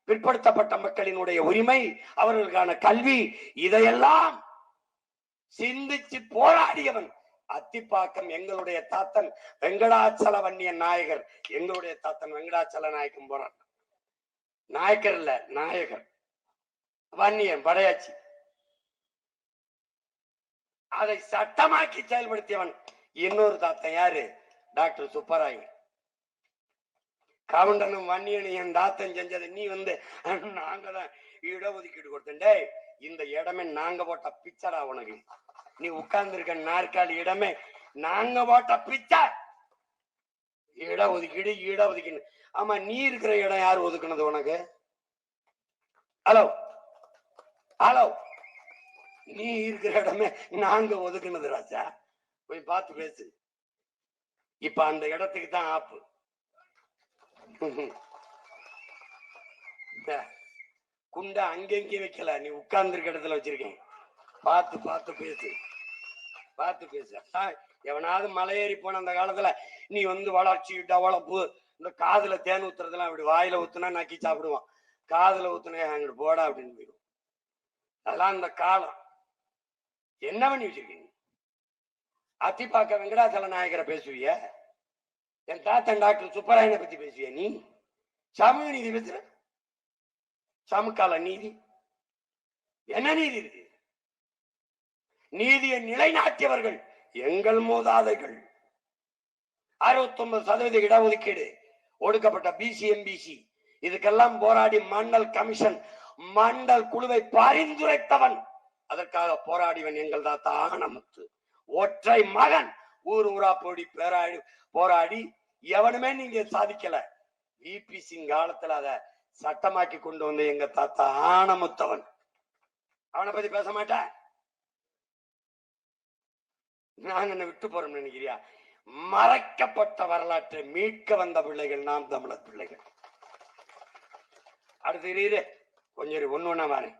பிற்படுத்தப்பட்ட மக்களினுடைய உரிமை, அவர்களுக்கான கல்வி, இதையெல்லாம் சிந்திச்சு போராடியவன் அத்திப்பாக்கம் எங்களுடைய தாத்தன் வெங்கடாச்சல வன்னியன் நாயகர். எங்களுடைய தாத்தன் வெங்கடாச்சல நாயக்கம் போறான். நாயக்கர் இல்ல, நாயகர் வன்னியன் படையாச்சி. அதை சட்டமாக்கி செயல்படுத்தியவன் இன்னொரு தாத்தன் யாரு? டாக்டர் சுப்பராயன். கவுண்டனும் வன்னியனும் என் தாத்தன் செஞ்சது நீ வந்து நாங்க தான் இடஒதுக்கீடு கொடுத்தே. இந்த இடமே நாங்க போட்ட பிச்சரா உனக்கு. நீ உட்கார்ந்து இருக்க நாற்காலி இடமே நாங்க போட்ட பிச்சை. இடஒதுக்கீடு இடஒதுக்கீடு. ஆமா, நீ இருக்கிற இடம் யார் ஒதுக்குனது உனக்கு? ஹலோ ஹலோ, நீ இருக்கிற இடமே நாங்க ஒதுக்குனது ராஜா. போய் பார்த்து பேசு. இப்ப அந்த இடத்துக்கு தான் ஆப்பு. குண்ட அங்கெங்கே வைக்கல, நீ உட்கார்ந்து இருக்க இடத்துல வச்சிருக்கேன். பார்த்து பார்த்து பேசு, பார்த்து பேசு. எவனாவது மலையேறி போன அந்த காலத்துல நீ வந்து வளர்ச்சி டெவலப்பு, இந்த காதுல தேன் ஊத்துறதுலாம் அப்படி வாயில ஊத்துனா நக்கி சாப்பிடுவான். காதுல ஊத்துனா அங்கிட்டு போடா அப்படின்னு போயிடும். அதெல்லாம் இந்த காலம். என்ன பண்ணி வச்சிருக்கீங்க? அத்திப்பாக்க வெங்கடாச்சல நாயகரை பேசுவிய, என் தாத்தன் டாக்டர் சுப்பராயனை பத்தி பேசுவிய, நீ சமூக நீதி பேசுற? சமகால நீதி என்ன நீதி இருக்கு? நீதியை நிலைநாட்டியவர்கள் எங்கள் மூதாதைகள். 69% இடஒதுக்கீடு, ஒடுக்கப்பட்ட பிசி எம்பிசி, இதுக்கெல்லாம் போராடி மண்டல் கமிஷன், மண்டல் குழுவை பரிந்துரைத்தவன், அதற்காக போராடிவன் எங்கள் தாத்தா ஆனமுத்து. ஒற்றை மகன் ஊர் ஊரா போராடி எவனுமே நீங்க சாதிக்கல. விபிசி காலத்துல அத சட்டமாக்கி கொண்டு வந்த எங்க தாத்தா ஆனமுத்தவன். அவனை பத்தி பேச மாட்டேன். நாங்க என்ன விட்டு போறோம் நினைக்கிறியா? மறைக்கப்பட்ட வரலாற்றை மீட்க வந்த பிள்ளைகள் நாம் தமிழர் பிள்ளைகள். அடுத்து கொஞ்சம் ஒண்ணு வரேன்.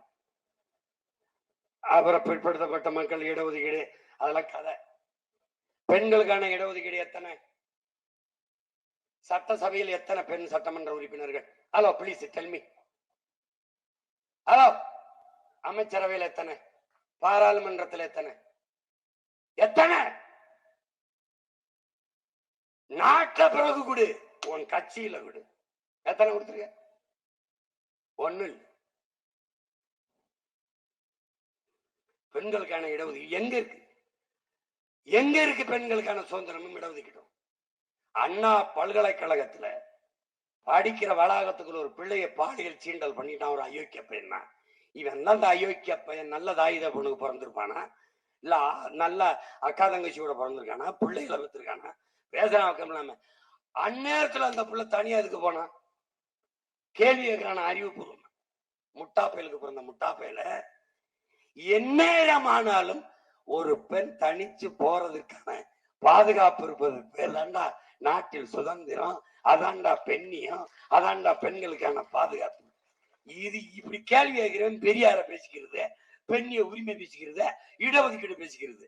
அப்புறம் பிற்படுத்தப்பட்ட மக்கள் இடஒதுக்கீடு, அதெல்லாம் கதை. பெண்களுக்கான இடஒதுக்கீடு எத்தனை? சட்டசபையில் எத்தனை பெண் சட்டமன்ற உறுப்பினர்கள்? Hello please tell me. Hello, அமைச்சரவையில் எத்தனை? பாராளுமன்றத்தில் எத்தனை? எத்தனை? நாட்ட பிறகு கொடு, உன் கட்சியில கொடு. எத்தனை கொடுத்துருக்க? ஒண்ணு. பெண்களுக்கான இடஒதுக்கீடு எங்க இருக்கு? எங்க இருக்கு பெண்களுக்கான சுதந்திரமும் இடஒதுக்கீடும்? அண்ணா பல்கலைக்கழகத்துல படிக்கிற வளாகத்துக்குள்ள ஒரு பிள்ளைய பாலியல் சீண்டல் பண்ணிட்டான் ஒரு அயோக்கிய பையன். இவன் தான் அந்த அயோக்கிய பையன் நல்ல தாயுத பொண்ணுக்கு பிறந்திருப்பானா, இல்ல நல்ல அக்கா தங்கச்சியோட பிறந்திருக்கானா, பிள்ளைகளை வித்துருக்கானா? பேசுறான் பக்கம் இல்லாம. அந்நேரத்துல அந்த பிள்ளை தனியா இதுக்கு போனா கேள்வி கேட்கிறான அறிவுபூர்வம். முட்டாப்பயலுக்கு பிறந்த முட்டாப்பயல எந்நேரமானாலும் ஒரு பெண் தனிச்சு போறதுக்கான பாதுகாப்பு இருப்பது பேர் தாண்டா நாட்டில் சுதந்திரம், அதாண்டா பெண்ணியம், அதாண்டா பெண்களுக்கான பாதுகாப்பு. இது இப்படி கேள்வி கேட்கிறவன் பெரியார பேசிக்கிறது, பெண்ணிய உரிமை பேசிக்கிறது, இடஒதுக்கீடு பேசிக்கிறது.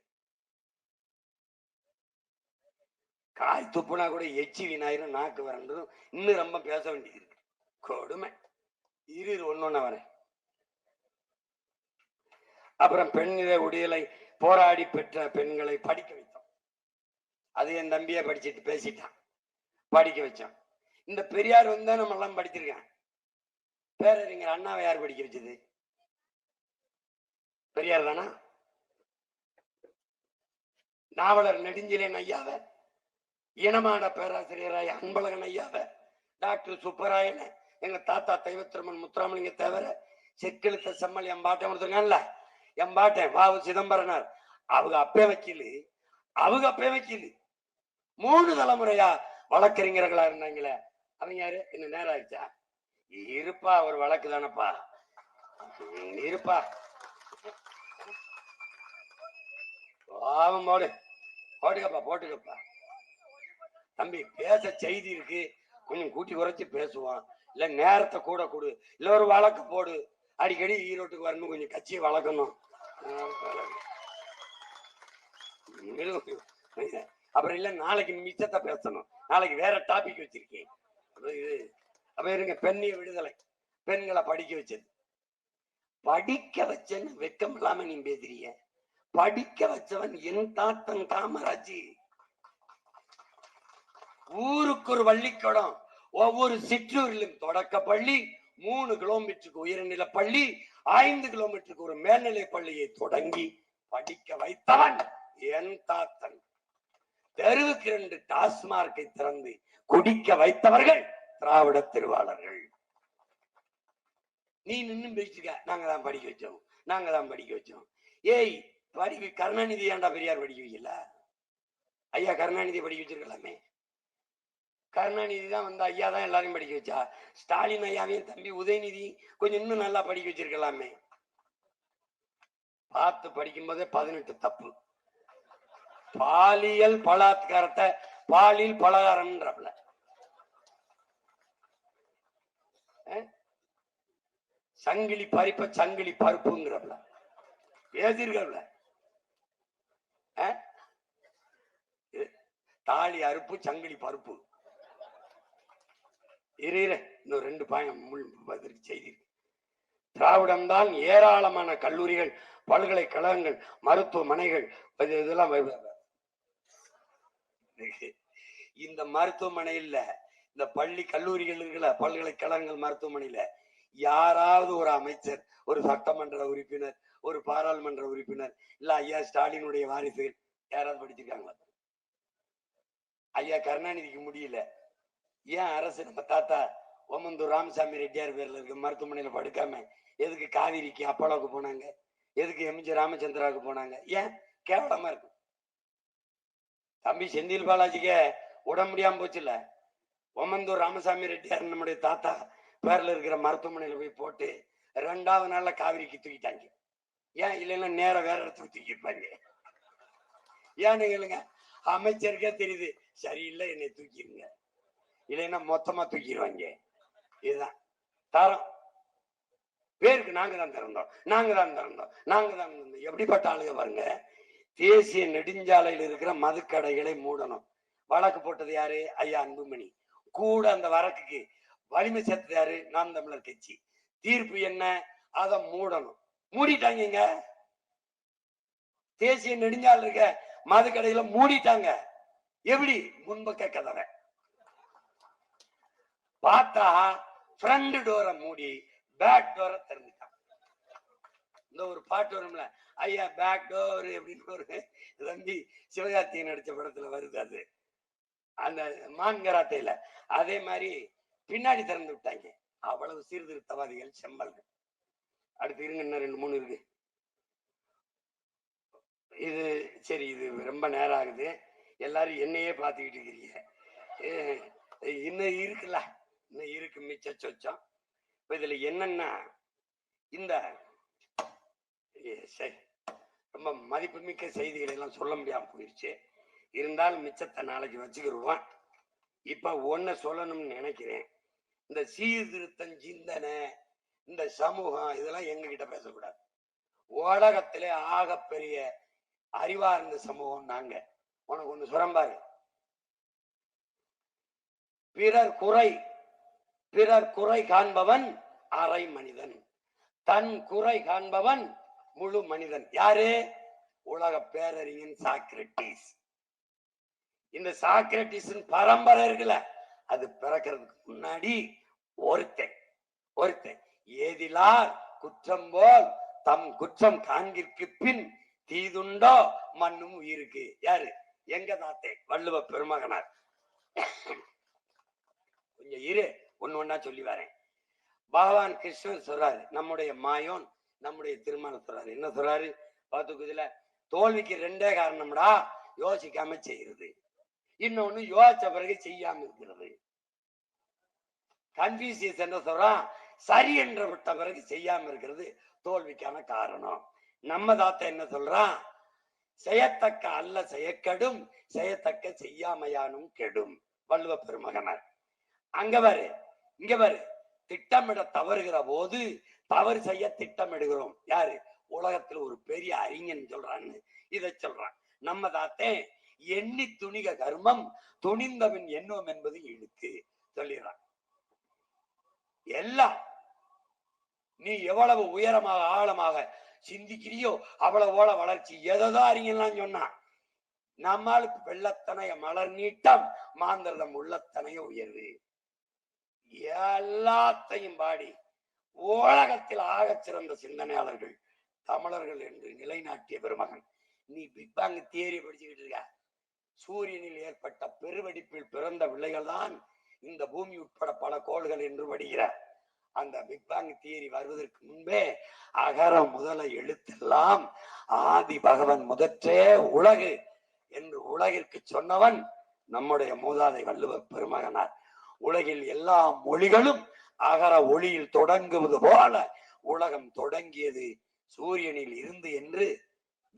காய் துப்புனா கூட எச்சி வீணாயிரம், நாக்கு வரண்டும். இன்னும் ரொம்ப பேச வேண்டியது இருக்கு. கொடுமை. இரு ஒன்னொன்னா வரேன். அப்புறம் பெண்ணிட உடையலை போராடி பெற்ற பெண்களை படிக்க வைத்தோம். அது என் தம்பியை படிச்சுட்டு பேசிட்டான், படிக்க வச்சான். இந்த பெரியார் வந்து நம்ம எல்லாம் படிச்சிருக்கேன். பேரறிஞர் அண்ணாவை யார் படிக்க வச்சது? பெரியார் தானா? நாவலர் நெடுஞ்செழியன் ஐயாவை, இனமான பேராசிரியராய் அன்பழகன் ஐயாவை, டாக்டர் சுப்பராயன், எங்க தாத்தா தெய்வத்திருமன் முத்துராமலிங்க தவிர செக்கெழுத்த செம்மல் எம்பாட்டன் கொடுத்துருக்கான்ல, எம்பாட்டன் வாவு சிதம்பரனார், அவங்க அப்பே வக்கீல், அவங்க அப்பே வக்கீல், 3 தலைமுறையா வழக்கறிஞர்களா இருந்தாங்களே. அவங்க யாரு? என்ன நேரம் ஆயிடுச்சா? இருப்பா, ஒரு வழக்கு தானப்பா, இருப்பா. பாவம் போடு, போட்டுக்கப்பா போட்டுக்கப்பா. தம்பி பேச செய்தி இருக்கு, கொஞ்சம் கூட்டி குறைச்சு பேசுவான். இல்ல நேரத்தை கூட கொடு, இல்ல ஒரு வழக்கு போடு. அடிக்கடி ஈரோட்டுக்கு வரணும், கொஞ்சம் கட்சியை வளர்க்கணும். அப்புறம் இல்ல நாளைக்கு மிச்சத்தை பேசணும், நாளைக்கு வேற டாபிக் வச்சிருக்கேன். அப்ப இருங்க. பெண்ணிய விடுதலை, பெண்களை படிக்க வச்சது. படிக்க வச்சேன்னு வெக்கம் இல்லாம நீ பேசுறீங்க. படிக்க வச்சவன் என் தாத்தன் காமராஜ். ஊருக்கு ஒரு பள்ளிக்கூடம், ஒவ்வொரு சிற்றூரிலும் தொடக்க பள்ளி, 3 கிலோமீட்டருக்கு உயர்நிலை பள்ளி, 5 கிலோமீட்டருக்கு ஒரு மேல்நிலை பள்ளியை தொடங்கி படிக்க வைத்தவன் என் தாத்தன். தெருவுக்கு 2 டாஸ்மார்க்கை திறந்து குடிக்க வைத்தவர்கள் திராவிட திருவாளர்கள். நீ நின்னு பேசிக்க, நாங்க தான் படிக்க வச்சோம், நாங்க தான் படிக்க வச்சோம். ஏய் படிக்க, கருணாநிதி ஏன்டா பெரியார் படிக்க வைக்கல? ஐயா கருணாநிதி படிக்க வச்சிருக்கலாமே. கருணாநிதி தான் வந்து ஐயா தான் எல்லாரையும் படிக்க வச்சா. ஸ்டாலின் ஐயாவையும் தம்பி உதயநிதி கொஞ்சம் இன்னும் நல்லா படிக்க வச்சிருக்கலாமே. பார்த்து படிக்கும் போதே 18 தப்பு. பாலியல் பலாத்காரத்தை பாலியல் பலகாரம்ன்றப்பல, சங்கிலி பறிப்ப சங்கிலி பருப்புங்கிறப்பல பேசிருக்கல. தாலி அறுப்பு சங்கிலி பருப்பு. இன்னும் 2 பாயம் செய்தி. திராவிடம் தான் ஏராளமான கல்லூரிகள், பல்கலைக்கழகங்கள், மருத்துவமனைகள், இதெல்லாம் இந்த மருத்துவமனையில, இந்த பள்ளி கல்லூரிகள் இருக்குல்ல, பல்கலைக்கழகங்கள், மருத்துவமனையில யாராவது ஒரு அமைச்சர், ஒரு சட்டமன்ற உறுப்பினர், ஒரு பாராளுமன்ற உறுப்பினர், இல்ல ஐயா ஸ்டாலினுடைய வாரிசுகள் யாராவது படிச்சிருக்காங்களா? ஐயா கருணாநிதிக்கு முடியல, ஏன் அரசு நம்ம தாத்தா ஓமந்தூர் ராமசாமி ரெட்டியார் பேர்ல இருக்க மருத்துவமனையில படுக்காம எதுக்கு காவிரிக்கு அப்போலோக்கு போனாங்க? எதுக்கு எம்ஜி ராமச்சந்திராவுக்கு போனாங்க? ஏன்? கேவலமா இருக்கு. தம்பி செந்தில் பாலாஜிக்கு உடம்பு முடியாம போச்சுல, ஓமந்தூர் ராமசாமி ரெட்டியார் நம்முடைய தாத்தா பேர்ல இருக்கிற மருத்துவமனையில போய் போட்டு 2வது நாள்ல காவிரிக்கு தூக்கிட்டாங்க. ஏன்? இல்லைன்னா நேரம் வேற இடத்துக்கு தூக்கிருப்பாங்க. ஏன்னு கேளுங்க. அமைச்சருக்கே தெரியுது, சரியில்லை என்னை தூக்கிடுங்க, இல்லைன்னா மொத்தமா தூக்கிடுவாங்க. இதுதான் தரம். பேருக்கு நாங்க தான் திறந்தோம், நாங்க தான் திறந்தோம், நாங்க தான் திறந்தோம். எப்படிப்பட்ட ஆளுங்க பாருங்க. தேசிய நெடுஞ்சாலையில் இருக்கிற மதுக்கடைகளை மூடணும். வழக்கு போட்டது யாரு? ஐயா அன்புமணி. கூட அந்த வழக்குக்கு வலிமை சேர்த்தது யாரு? நாம் தமிழர் கட்சி. தீர்ப்பு என்ன? அதை மூடணும். மூடிட்டாங்க. தேசிய நெடுஞ்சாலை இருக்க மதுக்கடையில மூடிட்டாங்க. எப்படி? முன்பக்க கதவை பார்த்தா ஃப்ரண்ட் டோரை மூடி பேக் டோரை திறந்துட்டான். இந்த ஒரு பாட்டு வரும்ல, ஐயா பேக் டோர் அப்படின்னு ஒரு தம்பி சிவகார்த்திகேயன் நடிச்ச படத்துல வருது. அது அந்த மான்கராத்தையில அதே மாதிரி பின்னாடி திறந்து விட்டாங்க. அவ்வளவு சீர்திருத்தவாதிகள் செம்மல்கள். அடுத்து இருங்க, இன்னும் 2 3 இருக்கு. இது சரி, இது ரொம்ப நேரம் ஆகுது, எல்லாரும் என்னையே பார்த்துக்கிட்டு இருக்கிறீங்க. இன்னும் இருக்குல்ல, இன்னும் இருக்கு மிச்ச சொச்சம். இப்ப இதுல என்னன்னா, இந்த சரி ரொம்ப மதிப்புமிக்க செய்திகளை எல்லாம் சொல்ல முடியாம போயிடுச்சு. இருந்தாலும் மிச்சத்தை நாளைக்கு வச்சுக்கிடுவோம். இப்ப ஒன்ன சொல்லணும்னு நினைக்கிறேன். இந்த சீர்திருத்தம், சிந்தனை, இந்த சமூகம், இதெல்லாம் எங்க கிட்ட பேசக்கூடாது. உலகத்திலே ஆகப்பெரிய அறிவார்ந்த சமூகம் நாங்க. உனக்கு ஒண்ணு சுரம்பாரு, பிறர் குறை காண்பவன் அரை மனிதன், தன் குறை காண்பவன் முழு மனிதன். யாரு? உலக பேரறிஞன் சாக்ரட்டிஸ். இந்த சாக்ரட்டிஸ் பரம்பரை இருக்குல்ல, அது பிறக்கிறதுக்கு முன்னாடி ஒருத்தன் ஏதிலார் குற்றம் போல் தம் குற்றம் காண்கிற்கு பின் தீதுண்டோ மண்ணும் உயிருக்கு. யாரு? எங்க தாத்தே வள்ளுவ பெருமகனார். கொஞ்சம் இரு, ஒண்ணு சொல்லி வரேன். பகவான் கிருஷ்ணன் சொல்றாரு, நம்முடைய மாயோன் நம்முடைய திருமணம் சொல்றாரு. என்ன சொல்றாரு? பாத்துக்குதுல, தோல்விக்கு ரெண்டே காரணம்டா, யோசிக்காம செய்யறது, இன்னொன்னு யோசிச்ச பிறகு செய்யாம இருக்கிறது. கன்ஃபியூசியஸ் என்ன சொல்றான்? சரி என்ற விட்ட பிறகு செய்யாம இருக்கிறது தோல்விக்கான காரணம். நம்ம தாத்தா என்ன சொல்றான்? செய்யத்தக்க அல்ல செய்யக்கெடும், செய்யத்தக்க செய்யாமையானும் கெடும். வள்ளுவ பெருமகனார். அங்க பாரு, இங்க பாரு, திட்டமிட தவறுகிற போது தவறு செய்ய திட்டமிடுகிறோம். யாரு? உலகத்துல ஒரு பெரிய அறிஞன் சொல்றான்னு இதை சொல்றான். நம்ம தாத்தே எண்ணி துணிக கர்மம் துணிந்தவன் எண்ணுவம் என்பது இழுக்கு சொல்லிடுறான். எல்லாம் நீ எவ்வளவு உயரமாக ஆழமாக சிந்திக்கிறியோ அவ்வளவோட வளர்ச்சி. எதோ அறிஞெல்லாம் சொன்னான். நம்மால் வெள்ளத்தனைய மலர் நீட்டம் மாந்திரதம் உள்ளத்தனைய உயர்வு. எல்லாத்தையும் பாடி உலகத்தில் ஆகச் சிறந்த சிந்தனையாளர்கள் தமிழர்கள் என்று நிலைநாட்டிய பெருமகன். நீ பிக் பேங் தியரி படிச்சுக்கிட்டு இருக்க. சூரியனில் ஏற்பட்ட பெருவெடிப்பில் பிறந்த பிள்ளைகள் தான் இந்த பூமி உட்பட பல கோள்கள் என்று படிக்கிறார். அந்த பிக் பேங் தியரி வருவதற்கு முன்பே அகர முதல எழுத்தெல்லாம் ஆதி பகவன் முதற்றே உலகு என்று உலகிற்கு சொன்னவன் நம்முடைய மூதாதை வள்ளுவ பெருமகனார். உலகில் எல்லா மொழிகளும் அகர ஒளியில் தொடங்குவது போல உலகம் தொடங்கியது சூரியனில் இருந்து என்று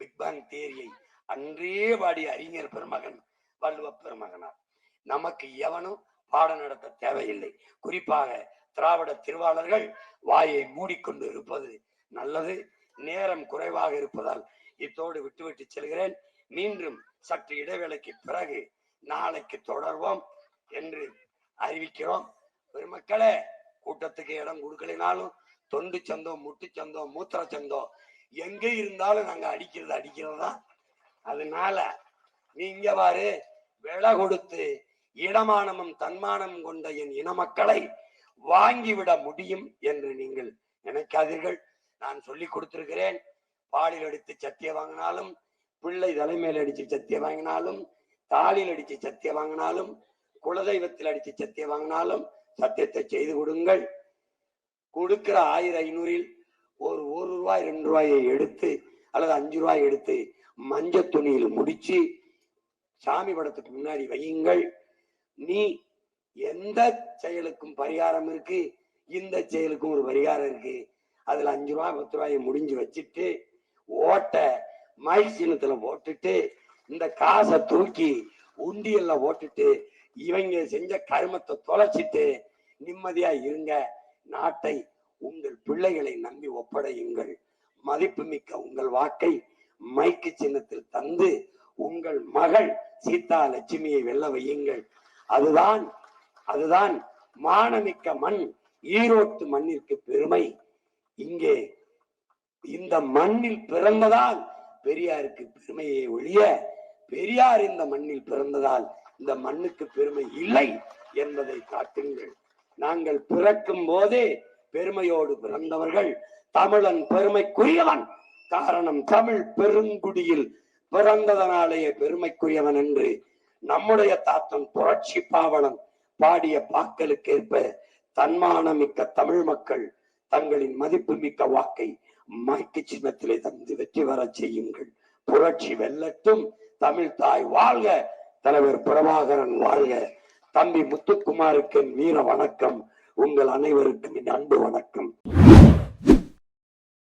பிக் பேங் தியரியை அன்றே பாடிய அறிஞர் பெருமகன் வள்ளுவ பெருமகனார். நமக்கு எவனும் பாடம் நடத்த தேவையில்லை. குறிப்பாக திராவிட திருவாளர்கள் வாயை மூடிக்கொண்டு இருப்பது நல்லது. நேரம் குறைவாக இருப்பதால் இத்தோடு விட்டுவிட்டு செல்கிறேன். மீண்டும் சற்று இடைவேளைக்கு பிறகு நாளைக்கு தொடர்வோம் என்று அறிவிக்கிறோம். பெருமக்களே, கூட்டத்துக்கு இடம் கொடுக்கலினாலும் தொண்டு சந்தம், முட்டு சந்தம், மூத்திர சந்தம் எங்க இருந்தாலும் நாங்க அடிக்கிறது தான். அதனால நீங்க பாரு, விலை கொடுத்து இடமானமும் தன்மானம் கொண்ட என் இன மக்களை வாங்கிவிட முடியும் என்று நீங்கள் நினைக்காதீர்கள். நான் சொல்லி கொடுத்திருக்கிறேன். பாலில் அடித்து சத்திய வாங்கினாலும், பிள்ளை தலைமையில் அடிச்சு சத்திய வாங்கினாலும், தாளில் அடிச்சு சத்திய வாங்கினாலும், குலதெய்வத்தில் அடிச்சு சத்திய வாங்கினாலும் சத்தியத்தை செய்து கொடுங்கள். கொடுக்கிற 1000-500 ஒரு ரூபாய் 2 ரூபாயை எடுத்து அல்லது 5 ரூபாய் எடுத்து மஞ்ச துணியில் முடிச்சு சாமி படத்துக்கு முன்னாடி வையுங்கள். நீ எந்த செயலுக்கும் பரிகாரம் இருக்கு, இந்த செயலுக்கும் ஒரு பரிகாரம் இருக்கு. அதுல 5 ரூபாய் 10 ரூபாயை முடிஞ்சு வச்சுட்டு ஓட்ட மை சின்னத்துல போட்டுட்டு இந்த காசை தூக்கி உண்டியல்ல போட்டுட்டு இவங்க செஞ்ச கருமத்தை தொலைச்சிட்டு நிம்மதியா இருங்க. நாட்டை உங்கள் பிள்ளைகளை நம்பி ஒப்படையுங்கள். மதிப்பு மிக்க உங்கள் வாக்கை மைக்கு சின்னத்தில் தந்து உங்கள் மகள் சீதா லட்சுமியை வெல்ல வையுங்கள். அதுதான் மானமிக்க மண். ஈரோட்டு மண்ணிற்கு பெருமை. இங்கே இந்த மண்ணில் பிறந்ததால் பெரியாருக்கு பெருமையை ஒழிய பெரியார் இந்த மண்ணில் பிறந்ததால் இந்த மண்ணுக்கு பெருமை இல்லை என்பதை காட்டுங்கள். நாங்கள் பிறக்கும் போதே பெருமையோடு பிறந்தவர்கள். தமிழன் பெருமைக்குரியவன். காரணம், தமிழ் பெருங்குடியில் பிறந்ததனாலேயே பெருமைக்குரியவன் என்று நம்முடைய தாத்தன் புரட்சி பாவலன் பாடிய பாக்களுக்கேற்ப தன்மானமிக்க தமிழ் மக்கள் தங்களின் மதிப்பு மிக்க வாக்கை மைக்கு சின்னத்திலே தந்து வெற்றி பெற செய்யுங்கள். புரட்சி வெல்லட்டும். தமிழ் தாய் வாழ்க. தலைவர் பிரபாகரன் வாழ்க. தம்பி முத்துக்குமாருக்கு வீர வணக்கம். உங்கள் அனைவருக்கும் என் அன்பு வணக்கம்.